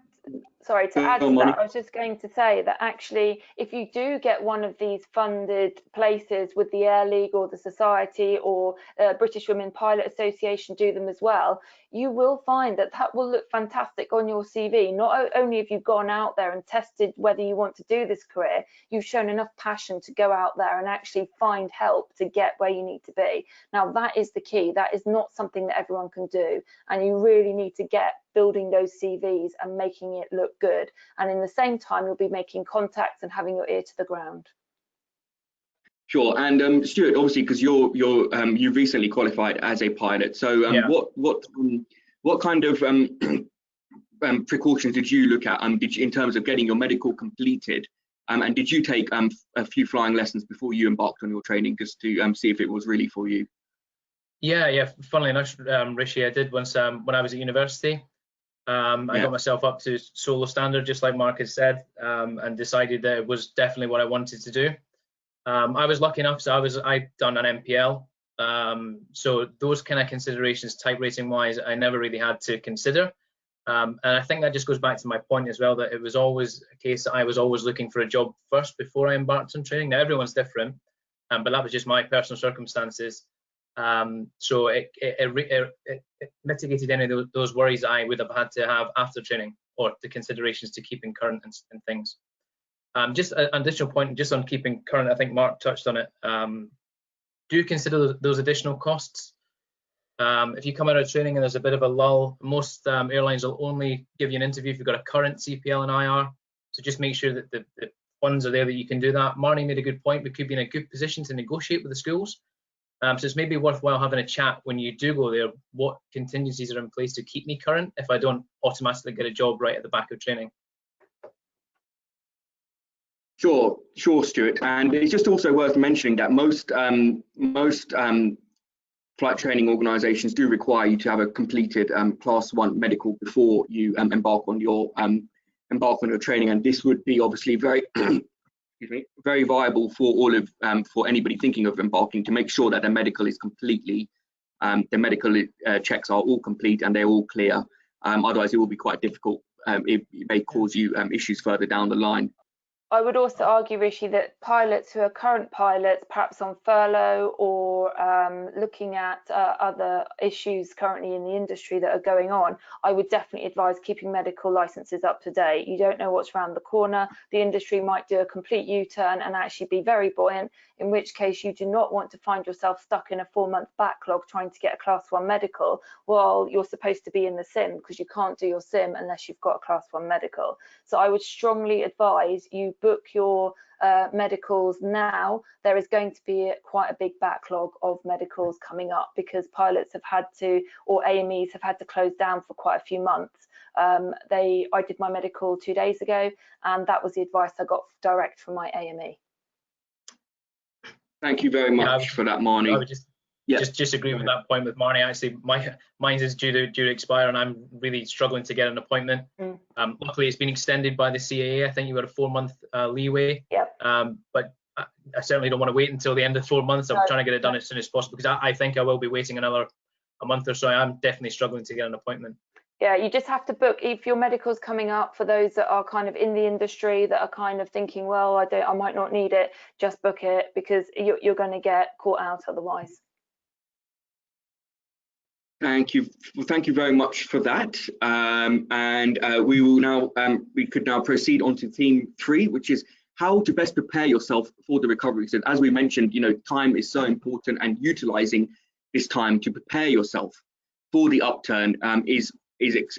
to that, I was just going to say that actually, if you do get one of these funded places with the Air League or the Society or British Women Pilot Association do them as well, you will find that will look fantastic on your CV. Not only have you gone out there and tested whether you want to do this career, you've shown enough passion to go out there and actually find help to get where you need to be. Now, that is the key. That is not something that everyone can do, and you really need to get building those CVs and making it look good. And in the same time, you'll be making contacts and having your ear to the ground. Sure. And Stuart, obviously, because you've recently qualified as a pilot, so what kind of precautions did you look at in terms of getting your medical completed? And did you take a few flying lessons before you embarked on your training, just to see if it was really for you? Yeah. Funnily enough, Rishi, I did once when I was at university. I got myself up to solo standard, just like Mark has said, and decided that it was definitely what I wanted to do. I was lucky enough, so I'd done an MPL. So those kind of considerations, type rating wise, I never really had to consider. And I think that just goes back to my point as well, that it was always a case that I was always looking for a job first before I embarked on training. Now, everyone's different, but that was just my personal circumstances. So it mitigated any of those worries I would have had to have after training, or the considerations to keeping current and things. Just an additional point, just on keeping current, I think Mark touched on it. Do consider those additional costs. If you come out of training and there's a bit of a lull, most airlines will only give you an interview if you've got a current CPL and IR. So just make sure that the funds are there that you can do that. Marnie made a good point. We could be in a good position to negotiate with the schools. So it's maybe worthwhile having a chat when you do go there. What contingencies are in place to keep me current if I don't automatically get a job right at the back of training? Sure, Stuart. And it's just also worth mentioning that most flight training organisations do require you to have a completed Class 1 medical before you embark on your training, and this would be obviously very very viable for all of for anybody thinking of embarking, to make sure that the medical is completely the medical checks are all complete and they're all clear. Otherwise, it will be quite difficult. It may cause you issues further down the line. I would also argue, Rishi, that pilots who are current pilots, perhaps on furlough or looking at other issues currently in the industry that are going on, I would definitely advise keeping medical licenses up to date. You don't know what's around the corner. The industry might do a complete U-turn and actually be very buoyant, in which case you do not want to find yourself stuck in a 4-month backlog trying to get a Class 1 medical while you're supposed to be in the sim, because you can't do your sim unless you've got a Class 1 medical. So I would strongly advise you book your medicals now. There is going to be quite a big backlog of medicals coming up because pilots have had to, or AMEs have had to close down for quite a few months. I did my medical 2 days ago, and that was the advice I got direct from my AME. Thank you very much for that, Marnie. I would just agree with that point with Marnie. Actually, mine is due to expire, and I'm really struggling to get an appointment. Luckily, it's been extended by the CAA. I think you got a 4-month leeway. Yep. But I certainly don't want to wait until the end of 4 months. I'm trying to get it done as soon as possible, because I think I will be waiting a month or so. I'm definitely struggling to get an appointment. Yeah, you just have to book. If your medical's coming up, for those that are kind of in the industry that are kind of thinking, well, I might not need it, just book it, because you're going to get caught out otherwise. Thank you very much for that. We will now we could now proceed on to theme 3, which is how to best prepare yourself for the recovery. So as we mentioned, time is so important, and utilizing this time to prepare yourself for the upturn is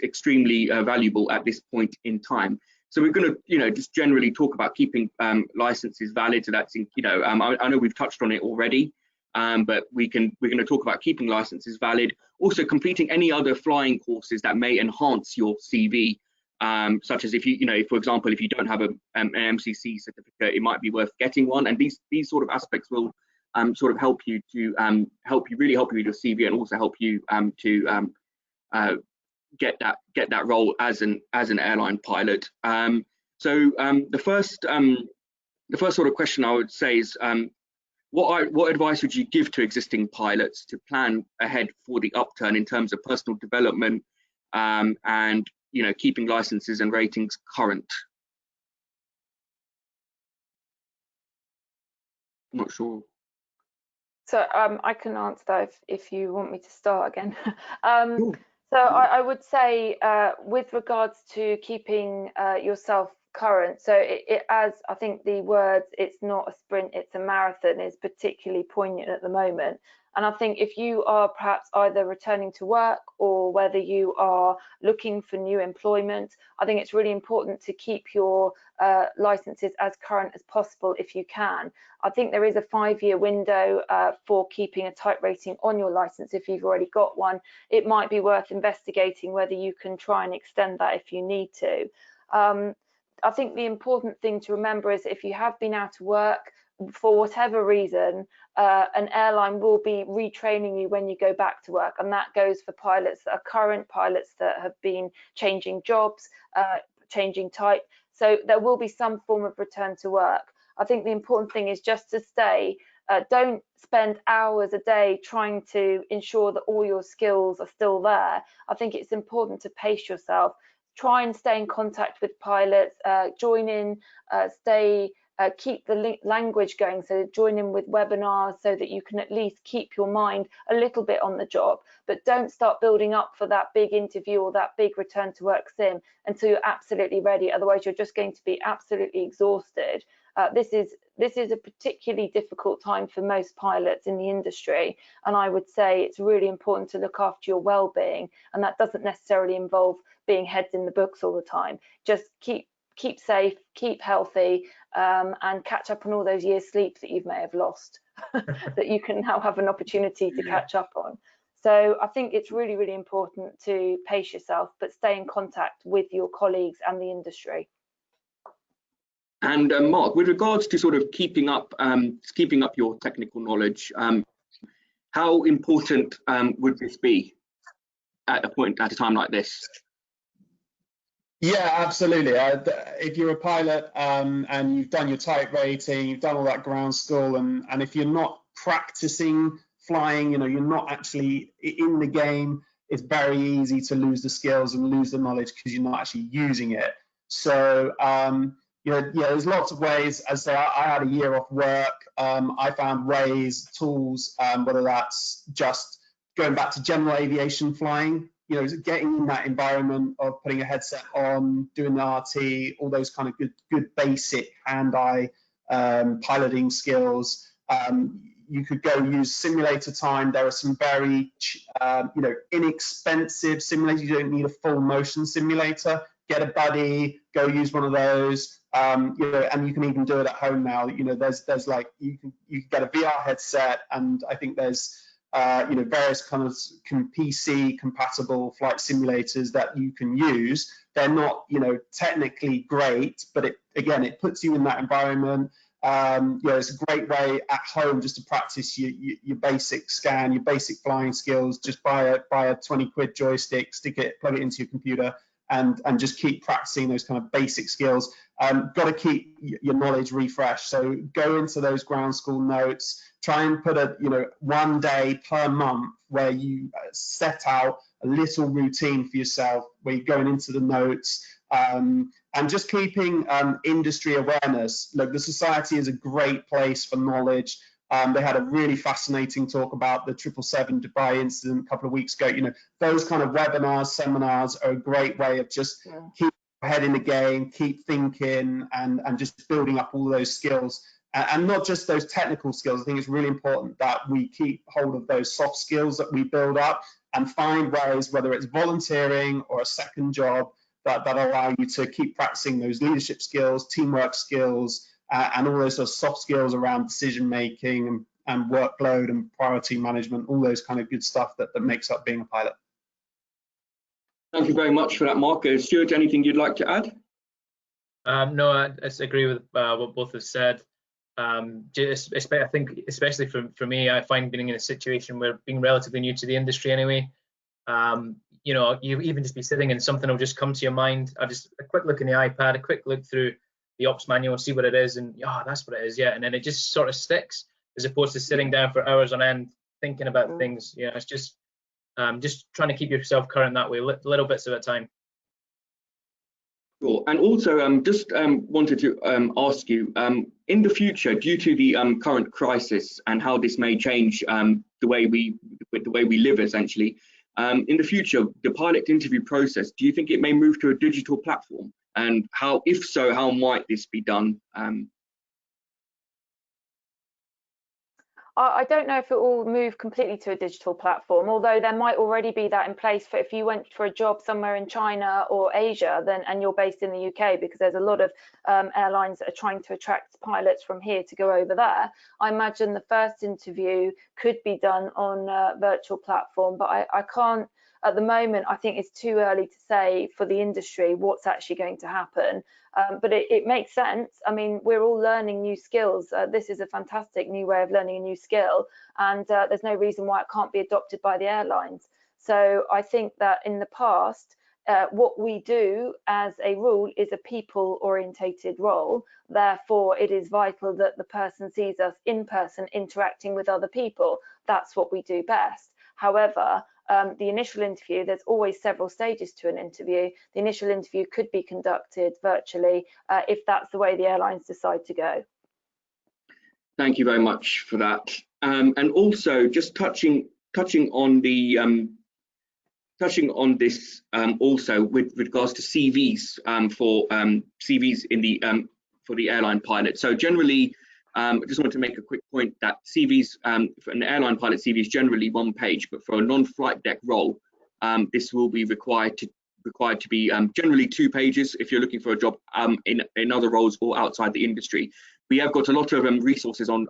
extremely valuable at this point in time. So we're going to just generally talk about keeping licenses valid. So that's I know we've touched on it already, but we're going to talk about keeping licenses valid, also completing any other flying courses that may enhance your CV, such as if for example, if you don't have an MCC certificate, it might be worth getting one, and these sort of aspects will sort of help you really help you with your CV, and also help you to get that role as an airline pilot. So the first sort of question I would say is, what advice would you give to existing pilots to plan ahead for the upturn in terms of personal development, and keeping licenses and ratings current? I'm not sure. So I can answer that if you want me to start again. Cool. So I would say with regards to keeping yourself current, so it as I think the words, it's not a sprint, it's a marathon, is particularly poignant at the moment. And I think if you are perhaps either returning to work or whether you are looking for new employment, I think it's really important to keep your licenses as current as possible if you can. I think there is a 5-year window for keeping a type rating on your license if you've already got one. It might be worth investigating whether you can try and extend that if you need to. I think the important thing to remember is if you have been out of work for whatever reason, an airline will be retraining you when you go back to work, and that goes for pilots that are current, pilots that have been changing jobs, changing type. So there will be some form of return to work. I think the important thing is just to stay. Don't spend hours a day trying to ensure that all your skills are still there. I think it's important to pace yourself. Try and stay in contact with pilots, join in, keep the language going, so join in with webinars so that you can at least keep your mind a little bit on the job, but don't start building up for that big interview or that big return to work sim until you're absolutely ready. Otherwise you're just going to be absolutely exhausted. This is a particularly difficult time for most pilots in the industry, and I would say it's really important to look after your well-being, and that doesn't necessarily involve being heads in the books all the time. Just keep safe, keep healthy, and catch up on all those years' sleep that you may have lost that you can now have an opportunity to catch up on. So I think it's really, really important to pace yourself, but stay in contact with your colleagues and the industry. And Mark, with regards to sort of keeping up your technical knowledge, How important would this be at a time like this? Yeah, absolutely. If you're a pilot and you've done your type rating, you've done all that ground school, and if you're not practicing flying, you're not actually in the game, it's very easy to lose the skills and lose the knowledge because you're not actually using it. So, there's lots of ways. As I say, I had a year off work. I found RAeS tools, whether that's just going back to general aviation flying, getting in that environment of putting a headset on, doing the RT, all those kind of good basic hand-eye piloting skills. You could go use simulator time. There are some very, inexpensive simulators. You don't need a full motion simulator. Get a buddy, go use one of those. And you can even do it at home now. There's like you can get a VR headset, and I think there's various kind of PC compatible flight simulators that you can use. They're not, technically great, but it puts you in that environment. It's a great way at home just to practice your basic scan, your basic flying skills. Just buy a 20 quid joystick, plug it into your computer, and just keep practicing those kind of basic skills. Got to keep your knowledge refreshed. So go into those ground school notes. Try and put a 1 day per month where you set out a little routine for yourself where you're going into the notes, and just keeping industry awareness. Look, the society is a great place for knowledge. They had a really fascinating talk about the 777 Dubai incident a couple of weeks ago. Those kind of webinars, seminars are a great way of just keep your head in the game, keep thinking, and just building up all those skills. And not just those technical skills. I think it's really important that we keep hold of those soft skills that we build up and find ways, whether it's volunteering or a second job, that allow you to keep practicing those leadership skills, teamwork skills, and all those sort of soft skills around decision making and workload and priority management, all those kind of good stuff that makes up being a pilot. Thank you very much for that, Mark. Stuart, anything you'd like to add? No, I agree with what both have said. I think, especially for me, I find being in a situation where being relatively new to the industry anyway, you even just be sitting and something will just come to your mind. A quick look in the iPad, a quick look through the ops manual, see what it is, and that's what it is, yeah. And then it just sort of sticks, as opposed to sitting down for hours on end thinking about things. It's just trying to keep yourself current that way, little bits at a time. Cool. And also, wanted to ask you, in the future, due to the current crisis and how this may change the way we live, essentially, in the future, the pilot interview process, do you think it may move to a digital platform? And how, if so, how might this be done? I don't know if it will move completely to a digital platform, although there might already be that in place for if you went for a job somewhere in China or Asia, and you're based in the UK, because there's a lot of airlines that are trying to attract pilots from here to go over there. I imagine the first interview could be done on a virtual platform, but I can't. At the moment, I think it's too early to say for the industry what's actually going to happen. But it makes sense. I mean, we're all learning new skills. This is a fantastic new way of learning a new skill, and there's no reason why it can't be adopted by the airlines. So I think that in the past, what we do as a rule is a people-orientated role. Therefore, it is vital that the person sees us in person interacting with other people. That's what we do best. However, the initial interview, there's always several stages to an interview. The initial interview could be conducted virtually if that's the way the airlines decide to go. Thank you very much for that. And also, just touching on the also with regards to CVs for CVs in the for the airline pilot. So generally, I just want to make a quick point that CVs for an airline pilot CV is generally 1 page, but for a non-flight deck role, this will be required to be generally 2 pages if you're looking for a job in other roles or outside the industry. We have got a lot of resources on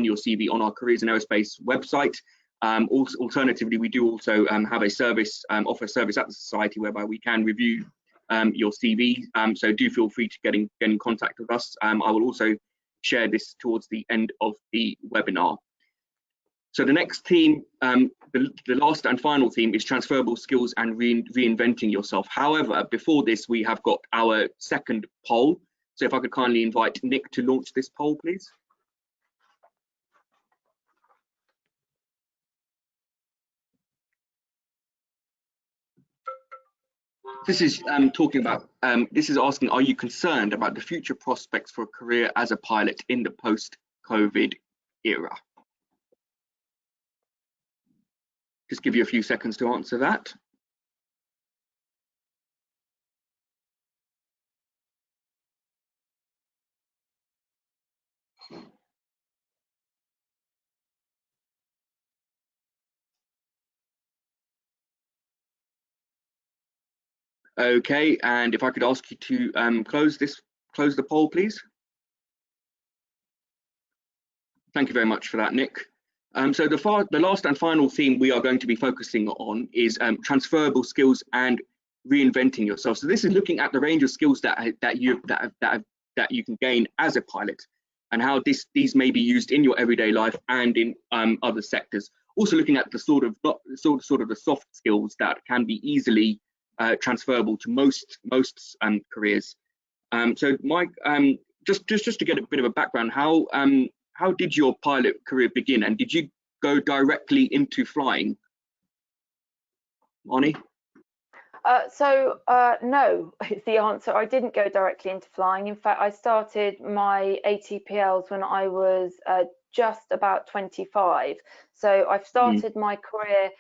your CV on our Careers in Aerospace website. Alternatively, we do also have a service, offer a service at the society whereby we can review your CV. So do feel free to get in contact with us. I will also share this towards the end of the webinar. So the next theme, the last and final theme, is transferable skills and reinventing yourself. However, before this, we have got our second poll. So if I could kindly invite Nick to launch this poll, please. This is talking about, this is asking, are you concerned about the future prospects for a career as a pilot in the post-COVID era? Just give you a few seconds to answer that. Okay, and if I could ask you to close the poll, please. Thank you very much for that, Nick. So the last and final theme we are going to be focusing on is transferable skills and reinventing yourself. So this is looking at the range of skills that you can gain as a pilot, and how these may be used in your everyday life and in other sectors. Also looking at the sort of the soft skills that can be easily transferable to most careers. So Mike, just to get a bit of a background, how did your pilot career begin, and did you go directly into flying, Marnie? No is the answer. I didn't go directly into flying. In fact, I started my ATPLs when I was just about 25. So I've started my career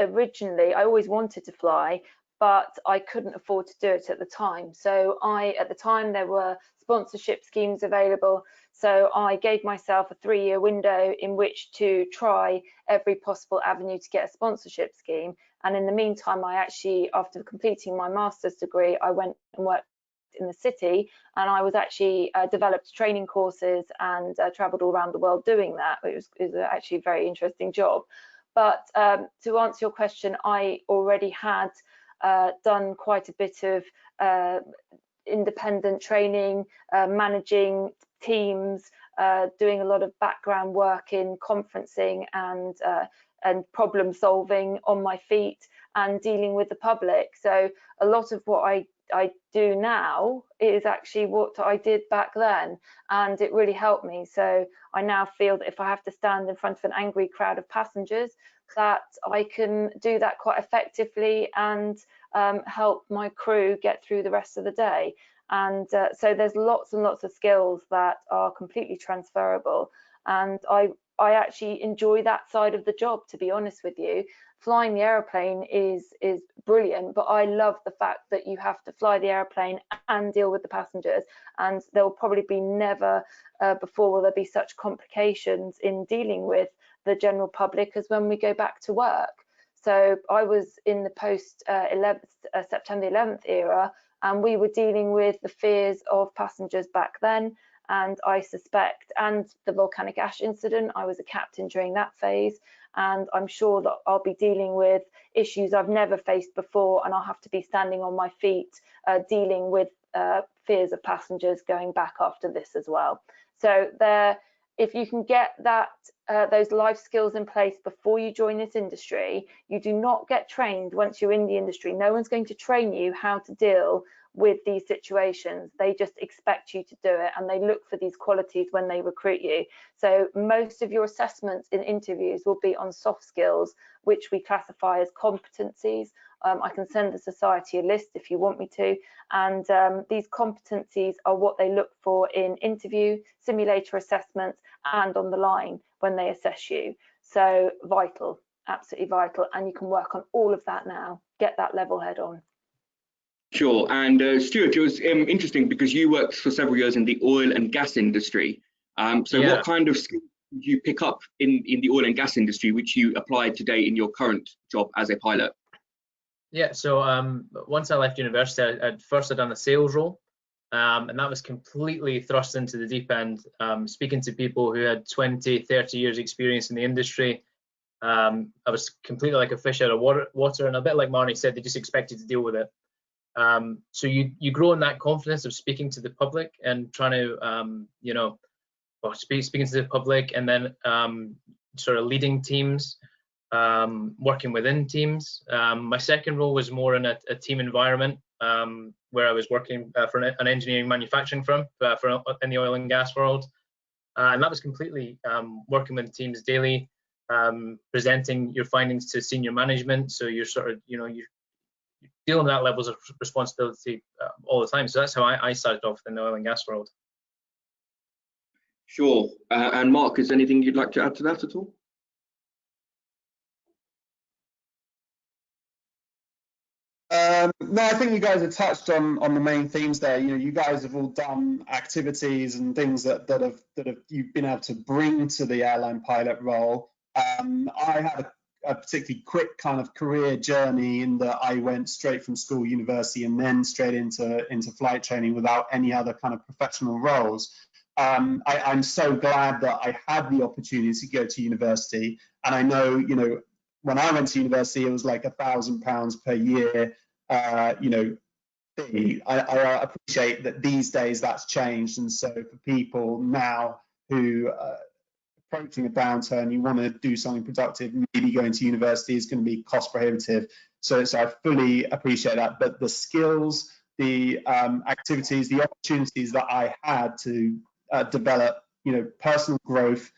originally. I always wanted to fly, but I couldn't afford to do it at the time. So at the time there were sponsorship schemes available. So I gave myself a 3-year window in which to try every possible avenue to get a sponsorship scheme. And in the meantime, I actually, after completing my master's degree, I went and worked in the city, and I was actually developed training courses and traveled all around the world doing that. It was actually a very interesting job. But to answer your question, I already had done quite a bit of independent training, managing teams, doing a lot of background work in conferencing and problem solving on my feet and dealing with the public. So a lot of what I do now is actually what I did back then, and it really helped me. So I now feel that if I have to stand in front of an angry crowd of passengers, that I can do that quite effectively and help my crew get through the rest of the day. And so there's lots and lots of skills that are completely transferable, and I actually enjoy that side of the job, to be honest with you. Flying the aeroplane is brilliant, but I love the fact that you have to fly the aeroplane and deal with the passengers, and there will probably be never before will there be such complications in dealing with the general public as when we go back to work. So I was in the post September 11th era, and we were dealing with the fears of passengers back then, and I suspect, and the volcanic ash incident, I was a captain during that phase, and I'm sure that I'll be dealing with issues I've never faced before, and I'll have to be standing on my feet dealing with fears of passengers going back after this as well. So if you can get those life skills in place before you join this industry, you do not get trained once you're in the industry. No one's going to train you how to deal with these situations. They just expect you to do it, and they look for these qualities when they recruit you. So most of your assessments in interviews will be on soft skills, which we classify as competencies. I can send the society a list if you want me to, and these competencies are what they look for in interview, simulator assessments, and on the line when they assess you. So vital, absolutely vital, and you can work on all of that now. Get that level head on. Sure, and Stuart, it was interesting because you worked for several years in the oil and gas industry. What kind of skills did you pick up in the oil and gas industry, which you applied today in your current job as a pilot? Yeah, so once I left university, I'd done a sales role, and that was completely thrust into the deep end, speaking to people who had 20, 30 years experience in the industry. I was completely like a fish out of water, and a bit like Marnie said, they just expect you to deal with it. So you grow in that confidence of speaking to the public and trying to, speaking to the public, and then sort of leading teams, working within teams. My second role was more in a team environment, where I was working for an engineering manufacturing firm in the oil and gas world. And that was completely working with teams daily, presenting your findings to senior management. So you're sort of, you're dealing with that levels of responsibility all the time. So that's how I started off in the oil and gas world. Sure. And Mark, is there anything you'd like to add to that at all? No, I think you guys have touched on the main themes there. You guys have all done activities and things that you've been able to bring to the airline pilot role. I had a particularly quick kind of career journey in that I went straight from school, university, and then straight into flight training without any other kind of professional roles. I'm so glad that I had the opportunity to go to university, and I know, when I went to university, it was like £1,000 per year, fee. I appreciate that these days that's changed, and so for people now who are approaching a downturn, you want to do something productive, maybe going to university is going to be cost prohibitive. So I fully appreciate that. But the skills, the activities, the opportunities that I had to develop, personal growth,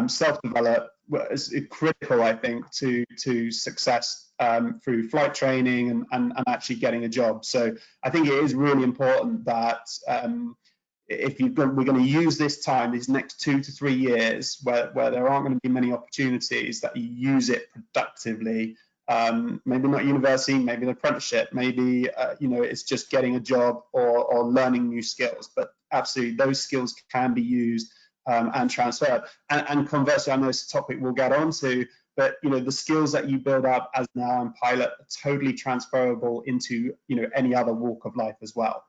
self-develop, is critical, I think, to success through flight training and actually getting a job. So I think it is really important that we're going to use this time, these next 2 to 3 years, where there aren't going to be many opportunities, that you use it productively. Maybe not university, maybe an apprenticeship, maybe it's just getting a job or learning new skills. But absolutely, those skills can be used and transferred. And conversely, I know it's a topic we'll get on to, but the skills that you build up as an airline pilot are totally transferable into any other walk of life as well.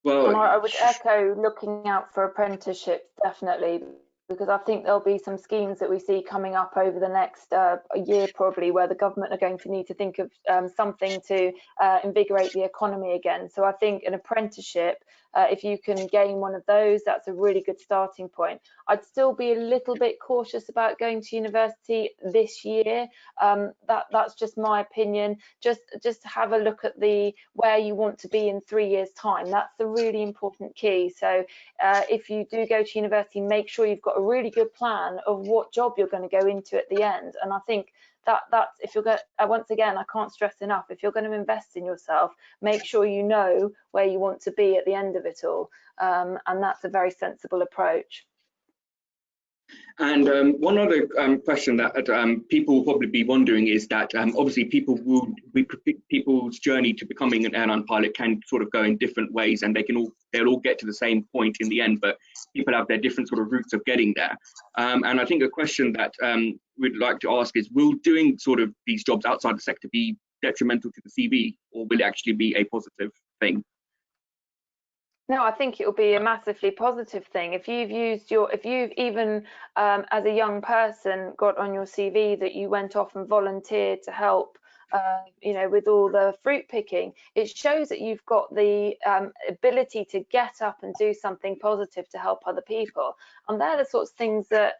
Well, and I would echo looking out for apprenticeships, definitely, because I think there'll be some schemes that we see coming up over the next year, probably, where the government are going to need to think of something to invigorate the economy again. So I think an apprenticeship, if you can gain one of those, that's a really good starting point. I'd still be a little bit cautious about going to university this year. That's just my opinion. Just have a look at where you want to be in 3 years' time. That's the really important key. So if you do go to university, make sure you've got a really good plan of what job you're going to go into at the end. And I think that's, if you're going, once again, I can't stress enough, if you're going to invest in yourself, make sure you know where you want to be at the end of it all. And that's a very sensible approach. And one other question that people will probably be wondering is that obviously people's journey to becoming an airline pilot can sort of go in different ways, and they'll all get to the same point in the end, but people have their different sort of routes of getting there. And I think a question that we'd like to ask is, will doing sort of these jobs outside the sector be detrimental to the CV, or will it actually be a positive thing? No, I think it will be a massively positive thing. If you've even as a young person got on your CV that you went off and volunteered to help, with all the fruit picking, it shows that you've got the ability to get up and do something positive to help other people. And they're the sorts of things that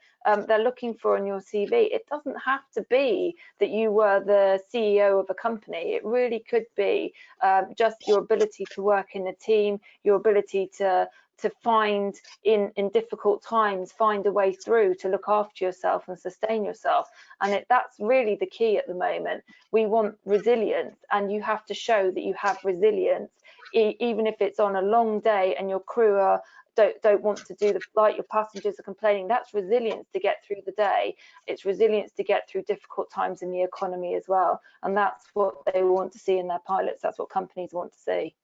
they're looking for on your CV. It doesn't have to be that you were the CEO of a company. It really could be just your ability to work in a team, your ability to find in difficult times, find a way through to look after yourself and sustain yourself. And that's really the key at the moment. We want resilience, and you have to show that you have resilience, even if it's on a long day and your crew don't want to do the flight, your passengers are complaining. That's resilience to get through the day. It's resilience to get through difficult times in the economy as well. And that's what they want to see in their pilots. That's what companies want to see.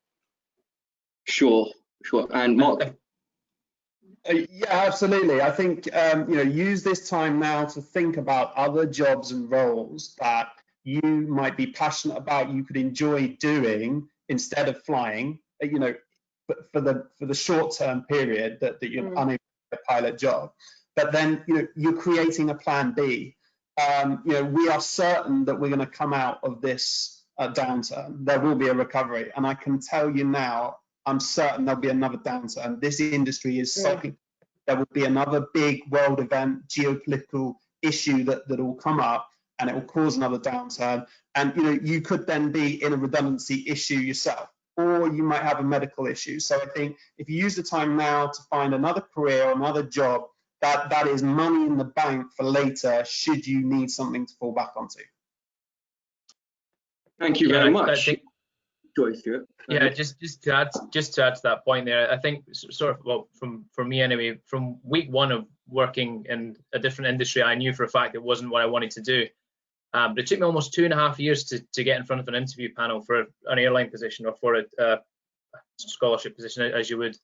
Sure. And Mark? Yeah, absolutely. I think use this time now to think about other jobs and roles that you might be passionate about, you could enjoy doing instead of flying. For the short-term period that you're unable to get a pilot job, but then you're creating a plan B. We are certain that we're going to come out of this downturn. There will be a recovery, and I can tell you now, I'm certain there'll be another downturn. This industry is so there will be another big world event, geopolitical issue that will come up, and it will cause another downturn. And you could then be in a redundancy issue yourself, or you might have a medical issue. So I think if you use the time now to find another career or another job, that is money in the bank for later, should you need something to fall back onto. Thank you very much. Stuart. Yeah, just to add to that point there, I think sort of, well, for me anyway, from week one of working in a different industry, I knew for a fact it wasn't what I wanted to do. But it took me almost 2.5 years to get in front of an interview panel for an airline position or for a scholarship position, as you would.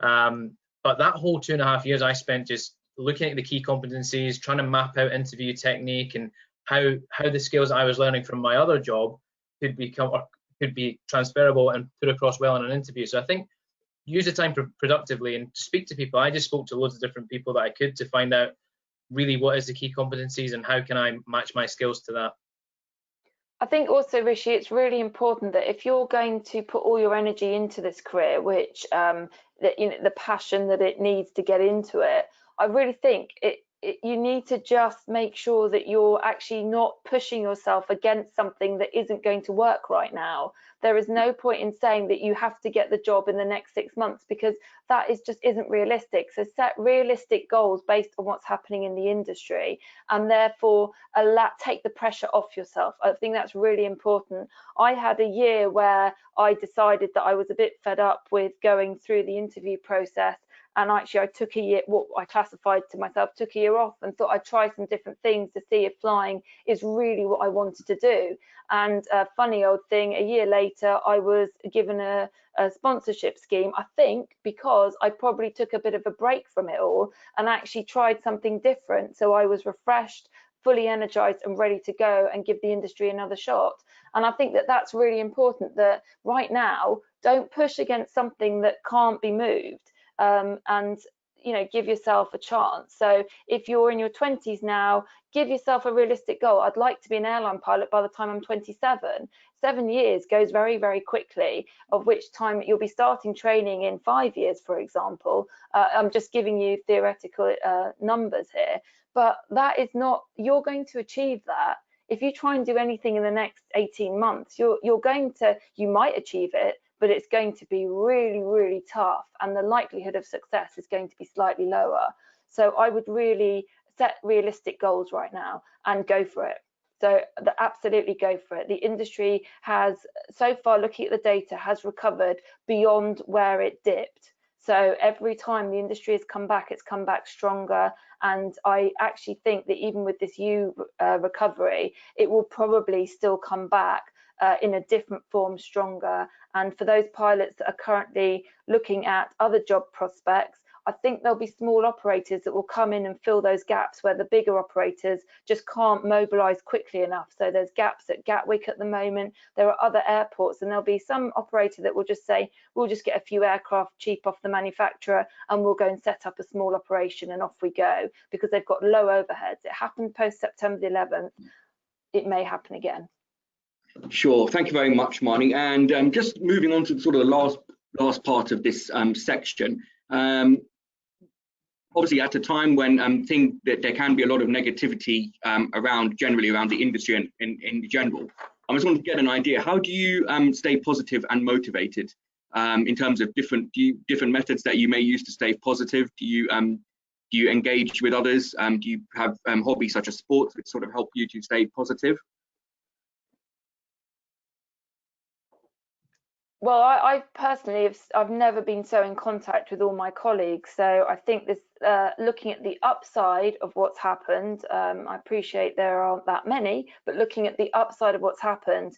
But that whole 2.5 years I spent just looking at the key competencies, trying to map out interview technique and how the skills I was learning from my other job could be transferable and put across well in an interview. So I think use the time productively and speak to people. I just spoke to loads of different people that I could to find out really what is the key competencies and how can I match my skills to that. I think also, Rishi, it's really important that if you're going to put all your energy into this career, which the passion that it needs to get into it, I really think you need to just make sure that you're actually not pushing yourself against something that isn't going to work right now. There is no point in saying that you have to get the job in the next 6 months, because that just isn't realistic. So set realistic goals based on what's happening in the industry, and therefore take the pressure off yourself. I think that's really important. I had a year where I decided that I was a bit fed up with going through the interview process, and actually I took a year, what I classified to myself, took a year off and thought I'd try some different things to see if flying is really what I wanted to do. And a funny old thing, a year later, I was given a sponsorship scheme, I think because I probably took a bit of a break from it all and actually tried something different. So I was refreshed, fully energized and ready to go and give the industry another shot. And I think that that's really important, that right now, don't push against something that can't be moved. And give yourself a chance. So if you're in your 20s now, give yourself a realistic goal. I'd like to be an airline pilot by the time I'm 27. 7 years goes very, very quickly, of which time you'll be starting training in 5 years, for example. I'm just giving you theoretical numbers here, but that is not, you're going to achieve that. If you try and do anything in the next 18 months, you might achieve it, but it's going to be really, really tough, and the likelihood of success is going to be slightly lower. So I would really set realistic goals right now and go for it. So absolutely go for it. The industry has, so far looking at the data, has recovered beyond where it dipped. So every time the industry has come back, it's come back stronger. And I actually think that even with this recovery, it will probably still come back in a different form, stronger. And for those pilots that are currently looking at other job prospects, I think there'll be small operators that will come in and fill those gaps where the bigger operators just can't mobilize quickly enough. So there's gaps at Gatwick at the moment. There are other airports, and there'll be some operator that will just say, we'll just get a few aircraft cheap off the manufacturer and we'll go and set up a small operation and off we go, because they've got low overheads. It happened post September the 11th. It may happen again. Sure, thank you very much, Marnie. And just moving on to sort of the last part of this section. Obviously, at a time when think that there can be a lot of negativity generally around the industry and in general, I just want to get an idea. How do you stay positive and motivated in terms of different methods that you may use to stay positive? Do you engage with others? Do you have hobbies such as sports which sort of help you to stay positive? Well, I personally I've never been so in contact with all my colleagues. So I think this looking at the upside of what's happened, I appreciate there aren't that many, but looking at the upside of what's happened,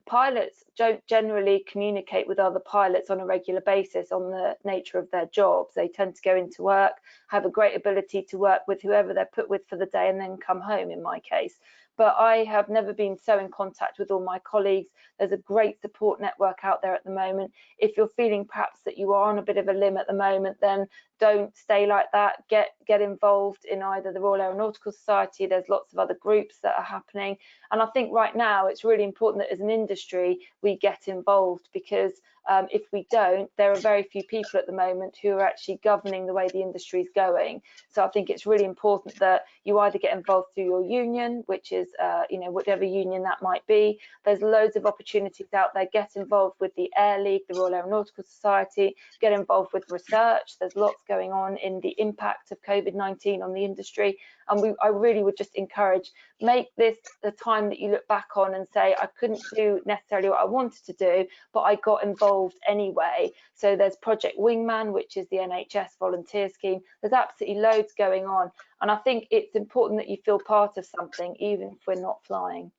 pilots don't generally communicate with other pilots on a regular basis on the nature of their jobs. They tend to go into work, have a great ability to work with whoever they're put with for the day, and then come home in my case. But I have never been so in contact with all my colleagues. There's a great support network out there at the moment. If you're feeling perhaps that you are on a bit of a limb at the moment, then don't stay like that. Get involved in either the Royal Aeronautical Society. There's lots of other groups that are happening. And I think right now it's really important that as an industry we get involved, because If we don't, there are very few people at the moment who are actually governing the way the industry is going. So I think it's really important that you either get involved through your union, which is whatever union that might be. There's loads of opportunities out there. Get involved with the Air League, the Royal Aeronautical Society, get involved with research. There's lots going on in the impact of COVID-19 on the industry, and I really would just encourage, make this the time that you look back on and say, I couldn't do necessarily what I wanted to do, but I got involved anyway. So there's Project Wingman, which is the NHS volunteer scheme. There's absolutely loads going on, and I think it's important that you feel part of something, even if we're not flying.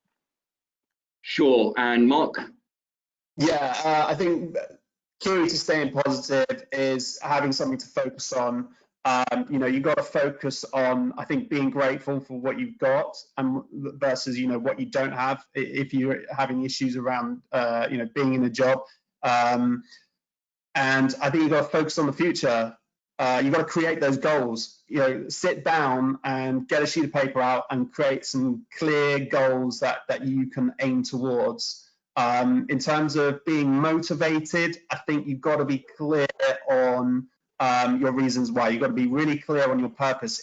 Sure. And Mark? Yeah, I think key to staying positive is having something to focus on. You've got to focus on, I think, being grateful for what you've got and versus, what you don't have. If you're having issues around, being in a job, and I think you've got to focus on the future. You've got to create those goals. Sit down and get a sheet of paper out and create some clear goals that you can aim towards. In terms of being motivated, I think you've got to be clear on your reasons why. You've got to be really clear on your purpose.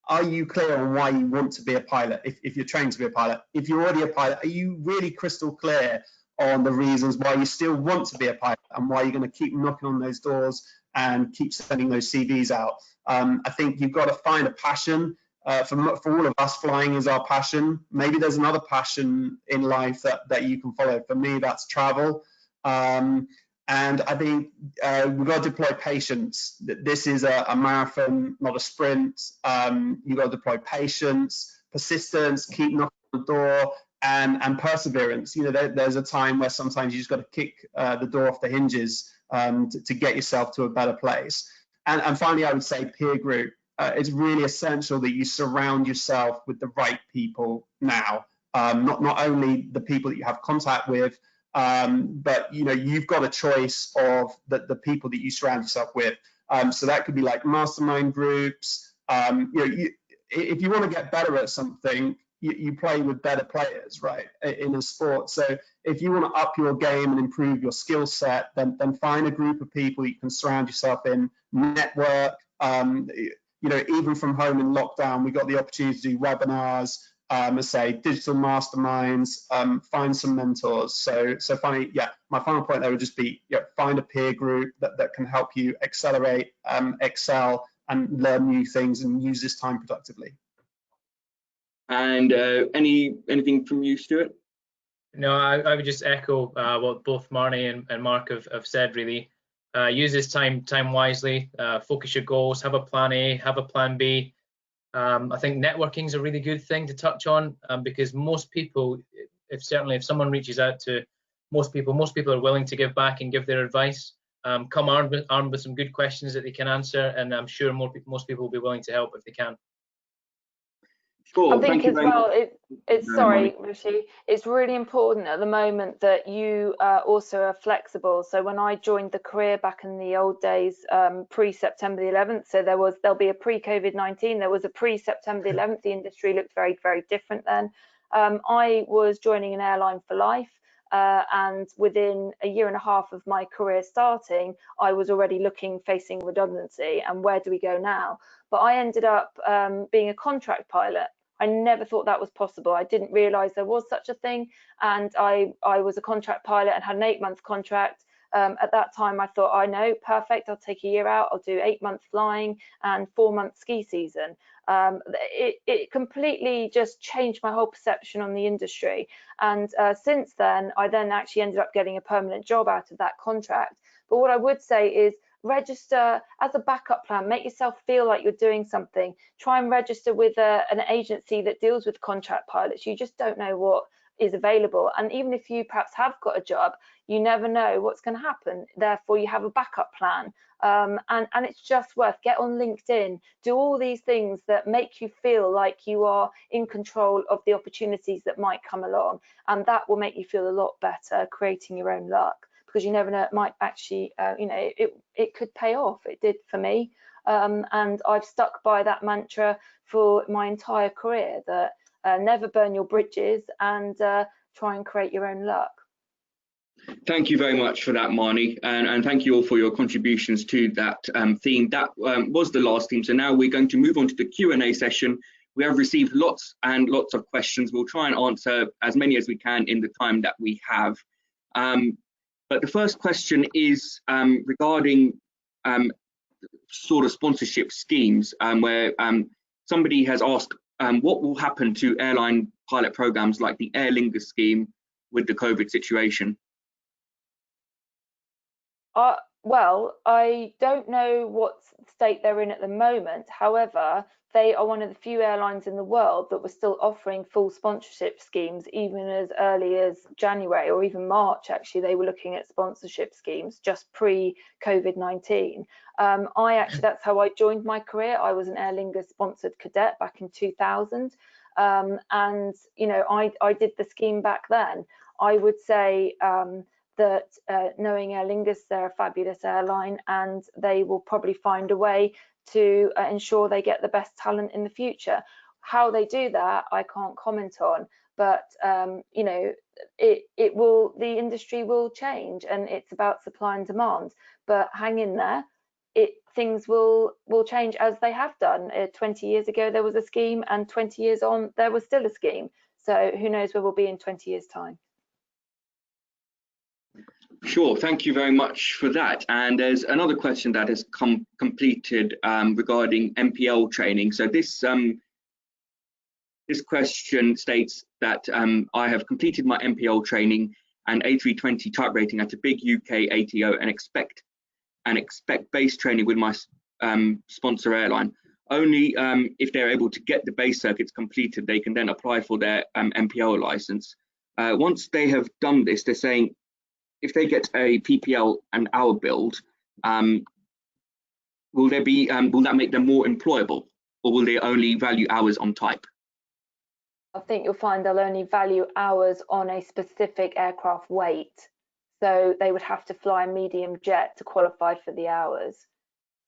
Are you clear on why you want to be a pilot? If you're trained to be a pilot, if you're already a pilot, are you really crystal clear on the reasons why you still want to be a pilot and why you're going to keep knocking on those doors and keep sending those CVs out? I think you've got to find a passion. For all of us, flying is our passion. Maybe there's another passion in life that you can follow. For me, that's travel. And I think we've got to deploy patience. This is a marathon, not a sprint. You've got to deploy patience, persistence, keep knocking on the door, and perseverance. There's a time where sometimes you just got to kick the door off the hinges to get yourself to a better place. And finally, I would say peer group. It's really essential that you surround yourself with the right people now. Not only the people that you have contact with, but you've got a choice of the people that you surround yourself with. So that could be like mastermind groups. If you want to get better at something, you play with better players, right, in a sport. So if you want to up your game and improve your skill set, then find a group of people you can surround yourself in, network. Even from home in lockdown, we got the opportunity to do webinars, digital masterminds, find some mentors. So finally, my final point there would just be, find a peer group that can help you accelerate, excel, and learn new things and use this time productively. And anything from you, Stuart? No, I would just echo what both Marnie and Mark have said, really. Use this time wisely, focus your goals, have a plan A, have a plan B. I think networking is a really good thing to touch on, because most people, if someone reaches out to most people are willing to give back and give their advice. Come armed with some good questions that they can answer, and I'm sure most people will be willing to help if they can. Sure, I think as well, sorry, Rishi, it's really important at the moment that you also are flexible. So when I joined the career back in the old days, pre-September the 11th, so there'll be a pre-COVID-19, there was a pre-September the 11th, the industry looked very, very different then. I was joining an airline for life, and within a year and a half of my career starting, I was already facing redundancy, and where do we go now? But I ended up being a contract pilot. I never thought that was possible. I didn't realise there was such a thing, and I was a contract pilot and had an 8-month contract. At that time, I thought, I know, perfect, I'll take a year out, I'll do 8 months flying and 4-month ski season. It completely just changed my whole perception on the industry. And since then, I then actually ended up getting a permanent job out of that contract. But what I would say is, register as a backup plan, make yourself feel like you're doing something. Try and register with an agency that deals with contract pilots. You just don't know what is available, and even if you perhaps have got a job, you never know what's going to happen. Therefore, you have a backup plan, and it's just worth, get on LinkedIn, do all these things that make you feel like you are in control of the opportunities that might come along, and that will make you feel a lot better creating your own luck. Because you never know, it might actually, it could pay off. It did for me, and I've stuck by that mantra for my entire career, that never burn your bridges and try and create your own luck. Thank you very much for that, Marnie, and thank you all for your contributions to that theme. That was the last theme, so now we're going to move on to the Q&A session. We have received lots and lots of questions. We'll try and answer as many as we can in the time that we have. But the first question is regarding sort of sponsorship schemes, where somebody has asked what will happen to airline pilot programs like the Aer Lingus scheme with the COVID situation? Well, I don't know what state they're in at the moment. However, they are one of the few airlines in the world that were still offering full sponsorship schemes, even as early as January or even March. Actually, they were looking at sponsorship schemes just pre-COVID-19. That's how I joined my career. I was an Aer Lingus sponsored cadet back in 2000, and you know, I did the scheme back then. I would say that knowing Aer Lingus, they're a fabulous airline, and they will probably find a way to ensure they get the best talent in the future. How they do that, I can't comment on, but you know, the industry will change, and it's about supply and demand. But hang in there, things will change as they have done. 20 years ago there was a scheme, and 20 years on there was still a scheme. So who knows where we'll be in 20 years' time. Sure, thank you very much for that. And there's another question that has completed regarding MPL training. So this question states that I have completed my MPL training and A320 type rating at a big UK ATO and expect base training with my sponsor airline. Only if they're able to get the base circuits completed, they can then apply for their MPL license. Once they have done this, they're saying if they get a PPL and hour build, will that make them more employable, or will they only value hours on type? I think you'll find they'll only value hours on a specific aircraft weight. So they would have to fly a medium jet to qualify for the hours.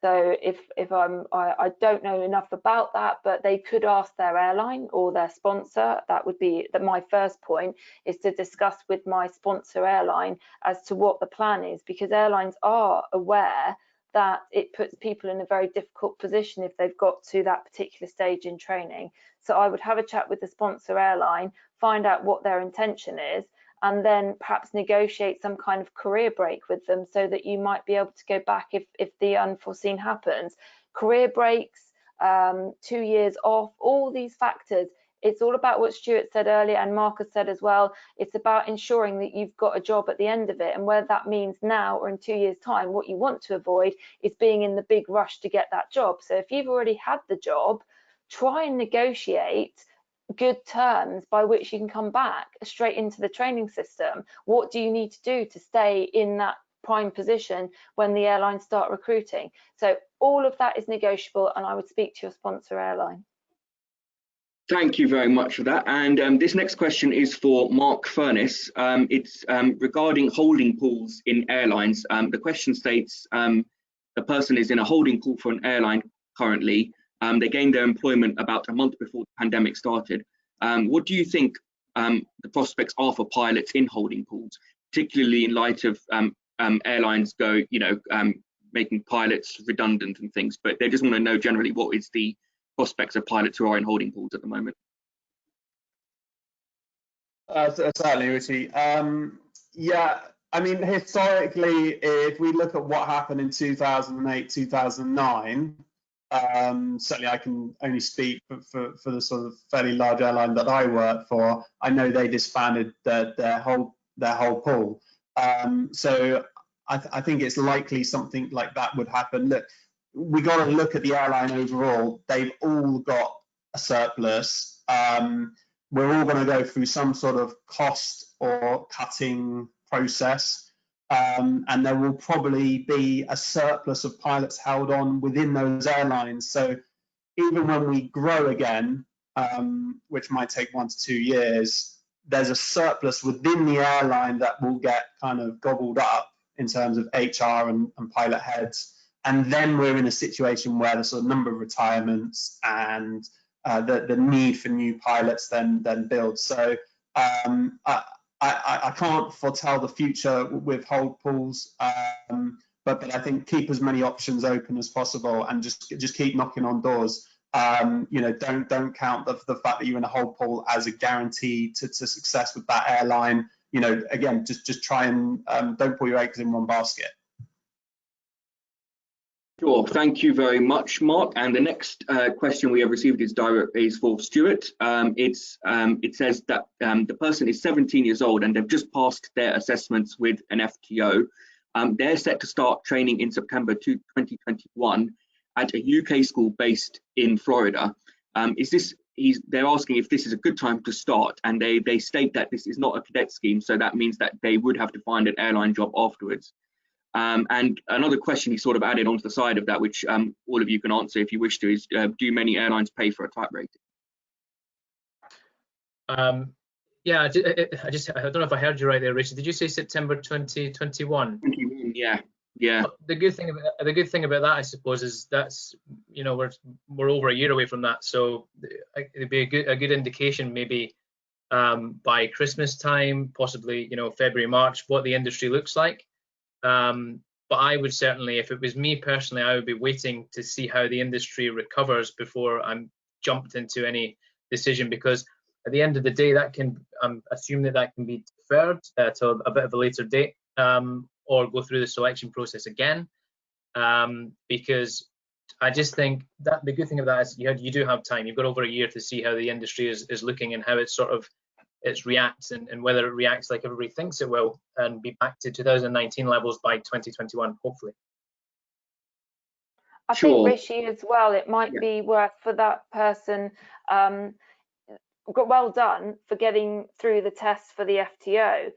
So I don't know enough about that, but they could ask their airline or their sponsor. That would be my first point, is to discuss with my sponsor airline as to what the plan is, because airlines are aware that it puts people in a very difficult position if they've got to that particular stage in training. So I would have a chat with the sponsor airline, find out what their intention is, and then perhaps negotiate some kind of career break with them, so that you might be able to go back if the unforeseen happens. Career breaks, 2 years off, all these factors. It's all about what Stuart said earlier, and Marcus said as well. It's about ensuring that you've got a job at the end of it, and whether that means now or in 2 years' time, what you want to avoid is being in the big rush to get that job. So if you've already had the job, try and negotiate good terms by which you can come back straight into the training system. What do you need to do to stay in that prime position when the airlines start recruiting? So all of that is negotiable, and I would speak to your sponsor airline. Thank you very much for that. And this next question is for Mark Furness. It's regarding holding pools in airlines. The question states the person is in a holding pool for an airline currently. They gained their employment about a month before the pandemic started. What do you think the prospects are for pilots in holding pools, particularly in light of airlines making pilots redundant and things? But they just want to know generally what is the prospects of pilots who are in holding pools at the moment. Certainly, Richie. Yeah, I mean, historically, if we look at what happened in 2008, 2009, certainly I can only speak for the sort of fairly large airline that I work for. I know they disbanded their whole pool. So I think it's likely something like that would happen. Look, we got to look at the airline overall. They've all got a surplus. We're all going to go through some sort of cost or cutting process. And there will probably be a surplus of pilots held on within those airlines. So even when we grow again, which might take 1 to 2 years, there's a surplus within the airline that will get kind of gobbled up in terms of HR and pilot heads. And then we're in a situation where the sort of number of retirements and the need for new pilots then builds. So I can't foretell the future with hold pools, but I think keep as many options open as possible and just keep knocking on doors. You know, don't count the fact that you're in a hold pool as a guarantee to success with that airline. You know, again, just try and don't put your eggs in one basket. Sure, thank you very much, Mark. And the next question we have received is for Stuart. It says that the person is 17 years old and they've just passed their assessments with an FTO. They're set to start training in September 2021 at a UK school based in Florida. They're asking if this is a good time to start, and they state that this is not a cadet scheme, so that means that they would have to find an airline job afterwards. And another question he sort of added onto the side of that, which all of you can answer if you wish to, is do many airlines pay for a type rating? Yeah, I don't know if I heard you right there, Richard. Did you say September 2021? 21, yeah. The good thing about that, I suppose, is that's, you know, we're over a year away from that, so it'd be a good indication maybe by Christmas time, possibly, you know, February, March, what the industry looks like. But I would certainly, if it was me personally, I would be waiting to see how the industry recovers before I'm jumped into any decision, because at the end of the day, that can assume that can be deferred to a bit of a later date, or go through the selection process again, because I just think that the good thing of that is you do have time. You've got over a year to see how the industry is looking and how it reacts, and whether it reacts like everybody thinks it will, and be back to 2019 levels by 2021, hopefully. I think, Rishi, as well, it might be worth for that person, well done for getting through the test for the FTO.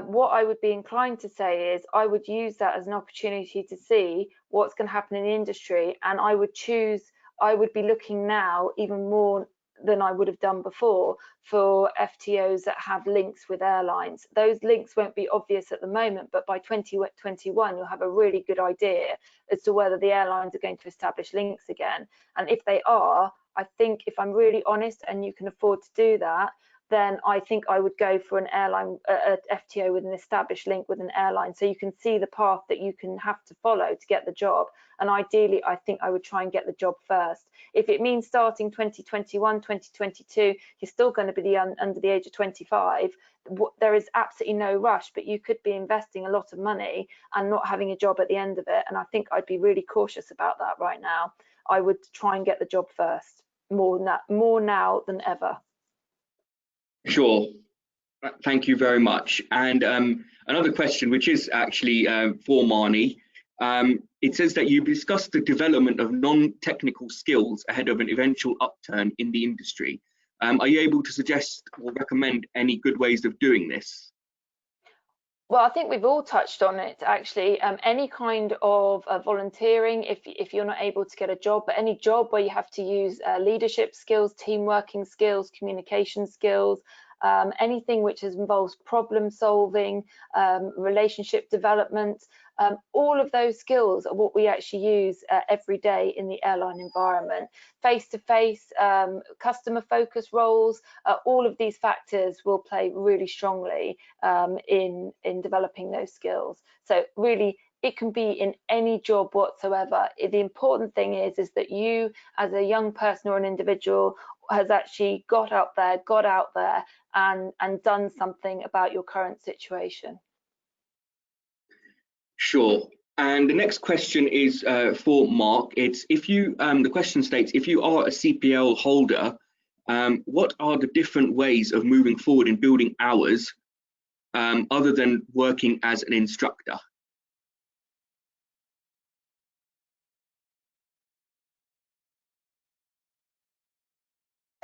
What I would be inclined to say is I would use that as an opportunity to see what's going to happen in the industry, and I would be looking now even more than I would have done before for FTOs that have links with airlines. Those links won't be obvious at the moment, but by 2021 you'll have a really good idea as to whether the airlines are going to establish links again. And if they are, I think, if I'm really honest, and you can afford to do that, then I think I would go for an airline, a FTO with an established link with an airline, so you can see the path that you can have to follow to get the job. And ideally, I think I would try and get the job first. If it means starting 2021, 2022, you're still going to be under the age of 25. There is absolutely no rush, but you could be investing a lot of money and not having a job at the end of it. And I think I'd be really cautious about that right now. I would try and get the job first, more now than ever. Sure, thank you very much. And another question, which is actually for Marnie. It says that you've discussed the development of non-technical skills ahead of an eventual upturn in the industry. Are you able to suggest or recommend any good ways of doing this? Well, I think we've all touched on it, actually. Any kind of volunteering, if you're not able to get a job, but any job where you have to use leadership skills, team working skills, communication skills, anything which involves problem solving, relationship development, all of those skills are what we actually use every day in the airline environment. Face-to-face, customer-focused roles, all of these factors will play really strongly in developing those skills. So really, it can be in any job whatsoever. The important thing is that you, as a young person or an individual, has actually got out there and done something about your current situation. Sure. And the next question is for Mark. It's the question states, if you are a CPL holder, what are the different ways of moving forward in building hours other than working as an instructor?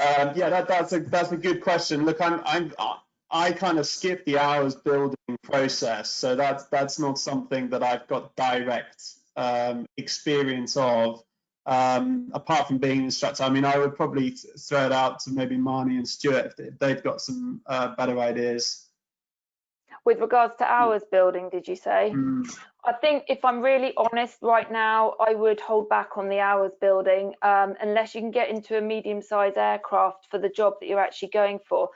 Yeah, that's a good question. Look, I kind of skip the hours building process, so that's not something that I've got direct experience of, apart from being an instructor. I mean, I would probably throw it out to maybe Marnie and Stuart if they've got some better ideas. With regards to hours building, did you say? I think, if I'm really honest right now, I would hold back on the hours building unless you can get into a medium-sized aircraft for the job that you're actually going for.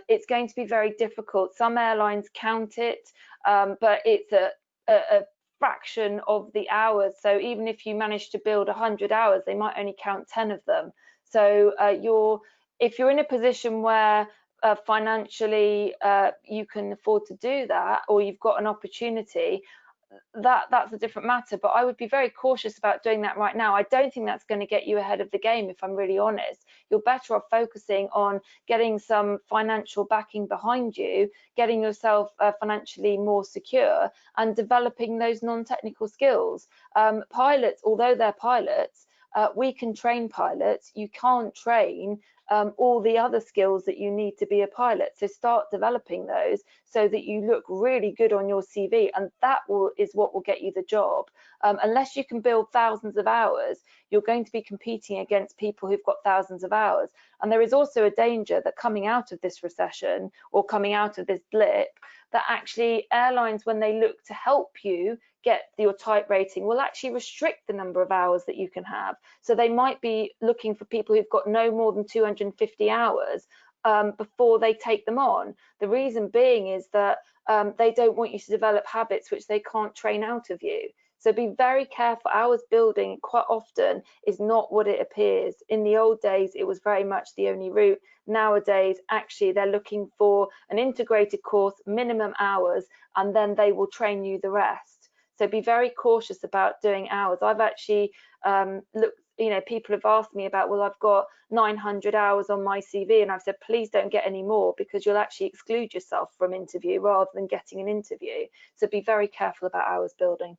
it's going to be very difficult. Some airlines count it, but it's a fraction of the hours. So even if you manage to build 100 hours, they might only count 10 of them. So if you're in a position where financially you can afford to do that, or you've got an opportunity, that's a different matter. But I would be very cautious about doing that right now. I don't think that's going to get you ahead of the game, if I'm really honest. You're better off focusing on getting some financial backing behind you, getting yourself financially more secure, and developing those non-technical skills. Pilots, although they're pilots, we can train pilots. You can't train all the other skills that you need to be a pilot. So start developing those so that you look really good on your CV, and that is what will get you the job. Unless you can build thousands of hours, you're going to be competing against people who've got thousands of hours. And there is also a danger that coming out of this recession or coming out of this blip, that actually airlines, when they look to help you get your type rating, will actually restrict the number of hours that you can have. So they might be looking for people who've got no more than 250 hours before they take them on. The reason being is that they don't want you to develop habits which they can't train out of you. So be very careful. Hours building quite often is not what it appears. In the old days, it was very much the only route. Nowadays, actually, they're looking for an integrated course, minimum hours, and then they will train you the rest. So be very cautious about doing hours. I've actually looked, people have asked me about, well, I've got 900 hours on my CV, and I've said, please don't get any more, because you'll actually exclude yourself from interview rather than getting an interview. So be very careful about hours building.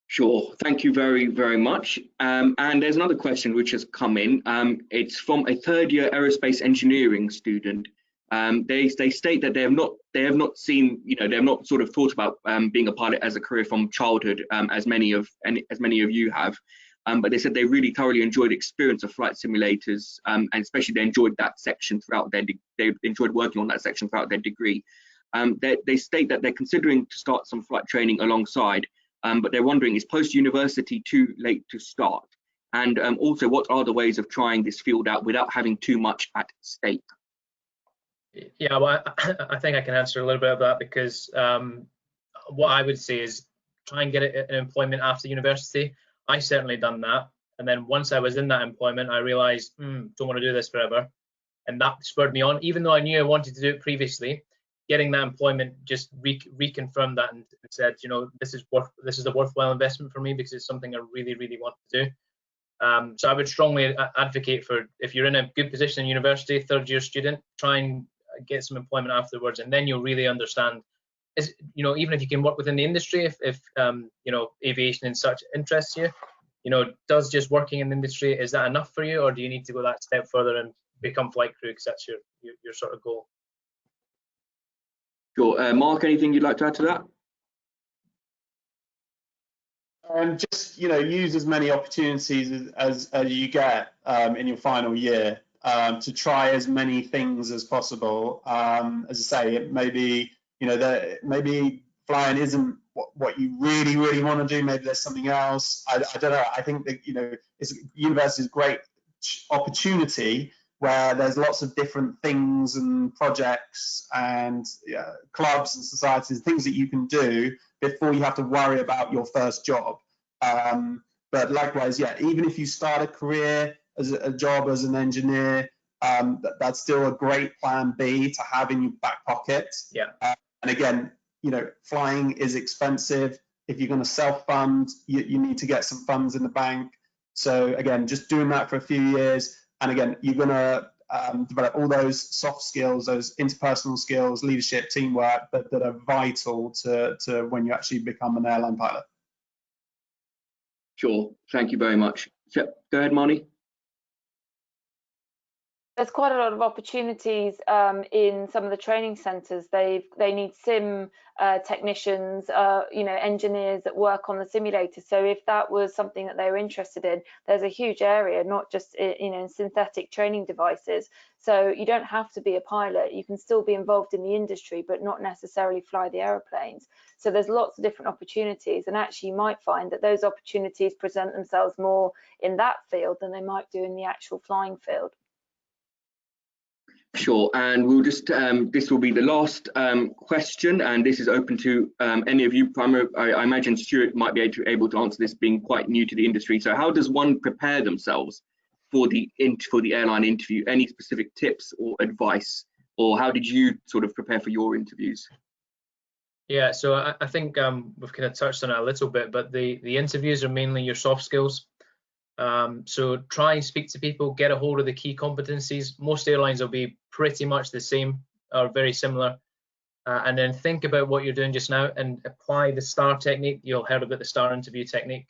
Sure, thank you very, very much. And there's another question which has come in. It's from a third-year aerospace engineering student. They state that they have not seen, they have not sort of thought about being a pilot as a career from childhood, as many of you have. But they said they really thoroughly enjoyed the experience of flight simulators, and especially they enjoyed that section throughout they enjoyed working on that section throughout their degree. They state that they're considering to start some flight training alongside. But they're wondering, is post-university too late to start? And also, what are the ways of trying this field out without having too much at stake? Yeah, well, I think I can answer a little bit of that, because what I would say is try and get an employment after university. I certainly done that. And then once I was in that employment, I realized, don't want to do this forever. And that spurred me on, even though I knew I wanted to do it previously. Getting that employment just reconfirmed that and said, this is a worthwhile investment for me, because it's something I really, really want to do. So I would strongly advocate for, if you're in a good position in university, third-year student, try and get some employment afterwards, and then you'll really understand. Even if you can work within the industry, if aviation and such interests you, does just working in the industry, is that enough for you, or do you need to go that step further and become flight crew, because that's your sort of goal? Sure. Mark, anything you'd like to add to that? Just use as many opportunities as you get in your final year to try as many things as possible. As I say, maybe maybe flying isn't what you really, really want to do. Maybe there's something else. I don't know. I think that university is a great opportunity where there's lots of different things and projects and clubs and societies, things that you can do before you have to worry about your first job. But likewise, even if you start a career as a job as an engineer, that's still a great plan B to have in your back pocket. And again, flying is expensive. If you're going to self-fund, you need to get some funds in the bank. So again, just doing that for a few years. And again, you're going to develop all those soft skills, those interpersonal skills, leadership, teamwork that are vital to when you actually become an airline pilot. Sure. Thank you very much. Go ahead, Marnie. There's quite a lot of opportunities in some of the training centres. They need sim technicians, engineers that work on the simulator. So if that was something that they were interested in, there's a huge area, not just in synthetic training devices. So you don't have to be a pilot. You can still be involved in the industry, but not necessarily fly the aeroplanes. So there's lots of different opportunities, and actually you might find that those opportunities present themselves more in that field than they might do in the actual flying field. Sure, and we'll just this will be the last question, and this is open to any of you. I imagine Stuart might be able to answer this, being quite new to the industry. So, how does one prepare themselves for the airline interview? Any specific tips or advice, or how did you sort of prepare for your interviews? Yeah, so I think we've kind of touched on it a little bit, but the interviews are mainly your soft skills. So try and speak to people, get a hold of the key competencies. Most airlines will be pretty much the same or very similar. And then think about what you're doing just now and apply the STAR technique. You'll heard about the STAR interview technique.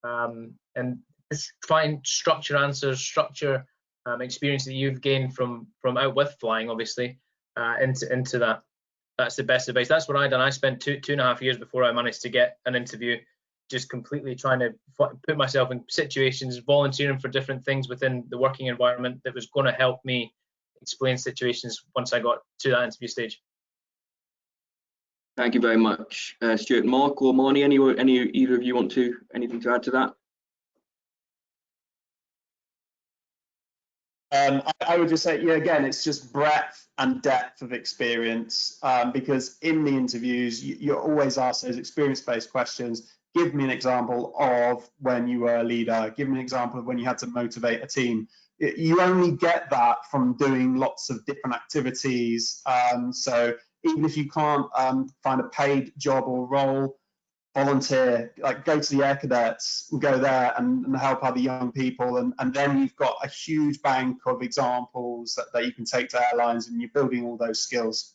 And just try and structure answers, structure experience that you've gained from out with flying, obviously, into that. That's the best advice. That's what I done. I spent two and a half years before I managed to get an interview, just completely trying to put myself in situations, volunteering for different things within the working environment that was going to help me explain situations once I got to that interview stage. Thank you very much, Stuart. Mark or Marnie, either of you want anything to add to that? I would just say, yeah, again, it's just breadth and depth of experience, because in the interviews, you're always asked those experience-based questions. Give me an example of when you were a leader. Give me an example of when you had to motivate a team. You only get that from doing lots of different activities. So even if you can't find a paid job or role, volunteer, like go to the Air Cadets and go there and help other young people, and then you've got a huge bank of examples that you can take to airlines, and you're building all those skills.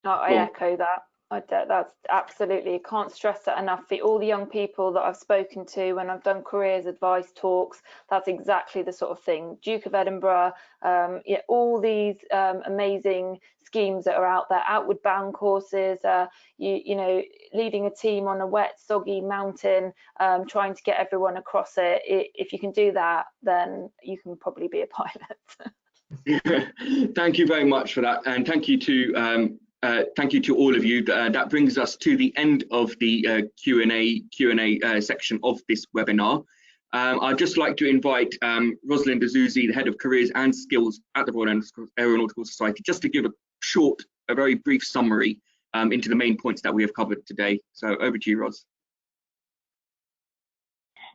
No, I echo that. That's absolutely, can't stress that enough. For all the young people that I've spoken to when I've done careers advice talks, that's exactly the sort of thing. Duke of Edinburgh, yeah, all these amazing schemes that are out there, outward bound courses, you know, leading a team on a wet, soggy mountain, trying to get everyone across it. If you can do that, then you can probably be a pilot. Thank you very much for that, and thank you to all of you. That brings us to the end of the Q&A section of this webinar. I'd just like to invite Rosalind Azuzi, the Head of Careers and Skills at the Royal Aeronautical Society, just to give a very brief summary into the main points that we have covered today. So over to you, Ros.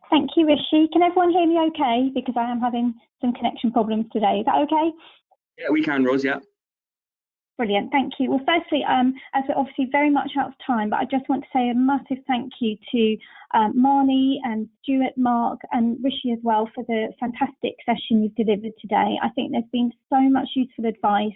Thank you, Rishi. Can everyone hear me okay? Because I am having some connection problems today. Is that okay? Yeah, we can, Ros, yeah. Brilliant, thank you. Well, firstly, as we're obviously very much out of time, but I just want to say a massive thank you to Marnie and Stuart, Mark and Rishi as well for the fantastic session you've delivered today. I think there's been so much useful advice,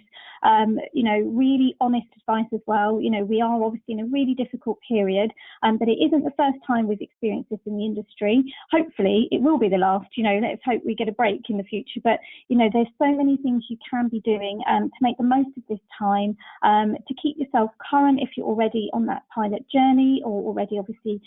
you know, really honest advice as well. You know, we are obviously in a really difficult period, but it isn't the first time we've experienced this in the industry. Hopefully it will be the last, you know, let's hope we get a break in the future. But, you know, there's so many things you can be doing to make the most of this time, to keep yourself current if you're already on that pilot journey, or already obviously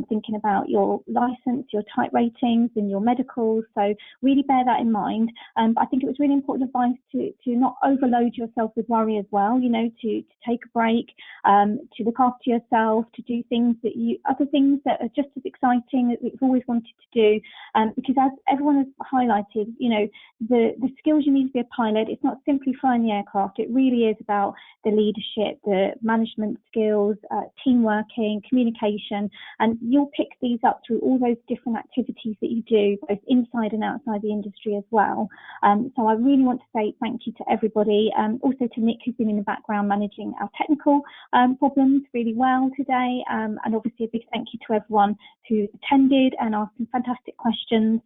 thinking about your license, your type ratings and your medicals. So really bear that in mind. But I think it was really important advice to not overload yourself with worry as well, you know, to take a break, to look after yourself, to do things that other things that are just as exciting that we've always wanted to do. Because as everyone has highlighted, you know, the skills you need to be a pilot, it's not simply flying the aircraft. It really is about the leadership, the management skills, team working, communication, and you'll pick these up through all those different activities that you do, both inside and outside the industry as well. So I really want to say thank you to everybody, also to Nick, who's been in the background managing our technical problems really well today, and obviously a big thank you to everyone who attended and asked some fantastic questions.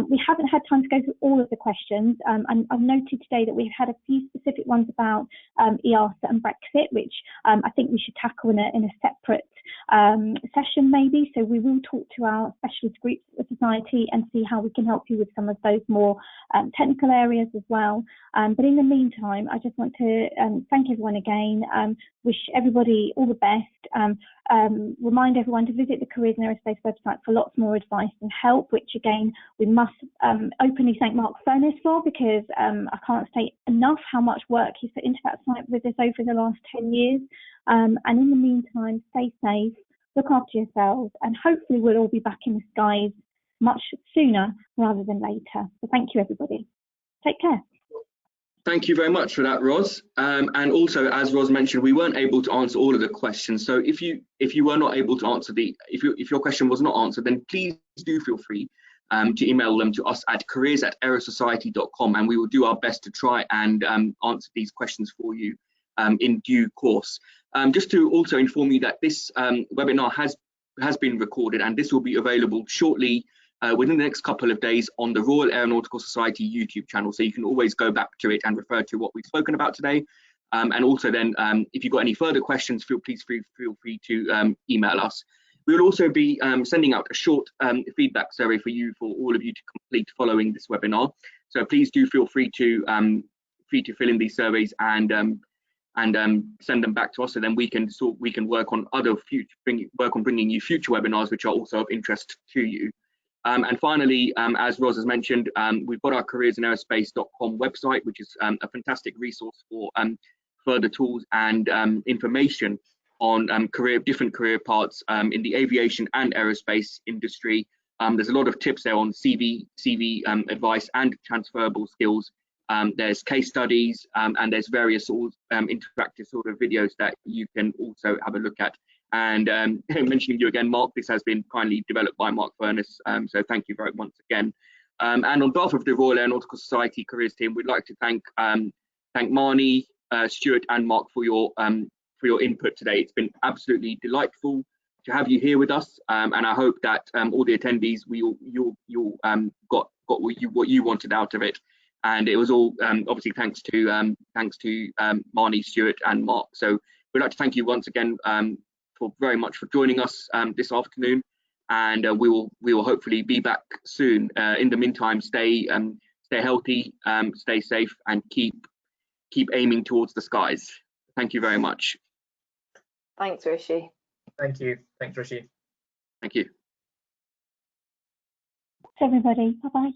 We haven't had time to go through all of the questions, and I've noted today that we've had a few specific ones about EASA and Brexit, which I think we should tackle in a separate session maybe. So we will talk to our specialist groups of the society and see how we can help you with some of those more technical areas as well. But in the meantime, I just want to thank everyone again, wish everybody all the best, remind everyone to visit the Careers in Aerospace website for lots more advice and help, which again we must openly thank Mark Furness for, because I can't state enough how much work he's put into that site with us over the last 10 years. And in the meantime, stay safe, look after yourselves, and hopefully we'll all be back in the skies much sooner rather than later. So thank you, everybody. Take care. Thank you very much for that, Ros. And also, as Ros mentioned, we weren't able to answer all of the questions. So if you were not able to answer if your question was not answered, then please do feel free to email them to us at careers@aerosociety.com, and we will do our best to try and answer these questions for you in due course. Just to also inform you that this webinar has been recorded, and this will be available shortly within the next couple of days on the Royal Aeronautical Society YouTube channel, so you can always go back to it and refer to what we've spoken about today. And also then, if you've got any further questions, please feel free to email us. We will also be sending out a short feedback survey for all of you to complete following this webinar. So please do feel free to fill in these surveys and send them back to us, so then we can work on bringing you future webinars which are also of interest to you. And finally, as Ros has mentioned, we've got our careersinAerospace.com website, which is a fantastic resource for further tools and information on different career paths in the aviation and aerospace industry. There's a lot of tips there on CV advice and transferable skills. There's case studies and there's various interactive sort of videos that you can also have a look at. And mentioning you again, Mark, this has been kindly developed by Mark Furness, so thank you very much again. And on behalf of the Royal Aeronautical Society Careers Team, we'd like to thank Marnie, Stuart, and Mark for your input today. It's been absolutely delightful to have you here with us, and I hope that all the attendees you got what you wanted out of it. And it was all obviously thanks to Marnie, Stuart, and Mark. So we'd like to thank you once again very much for joining us this afternoon, and we will hopefully be back soon. In the meantime, stay healthy, stay safe, and keep aiming towards the skies. Thank you very much. Thanks, Rishi. Thank you. Thanks, Rishi. Thank you. Thanks, everybody. Bye-bye.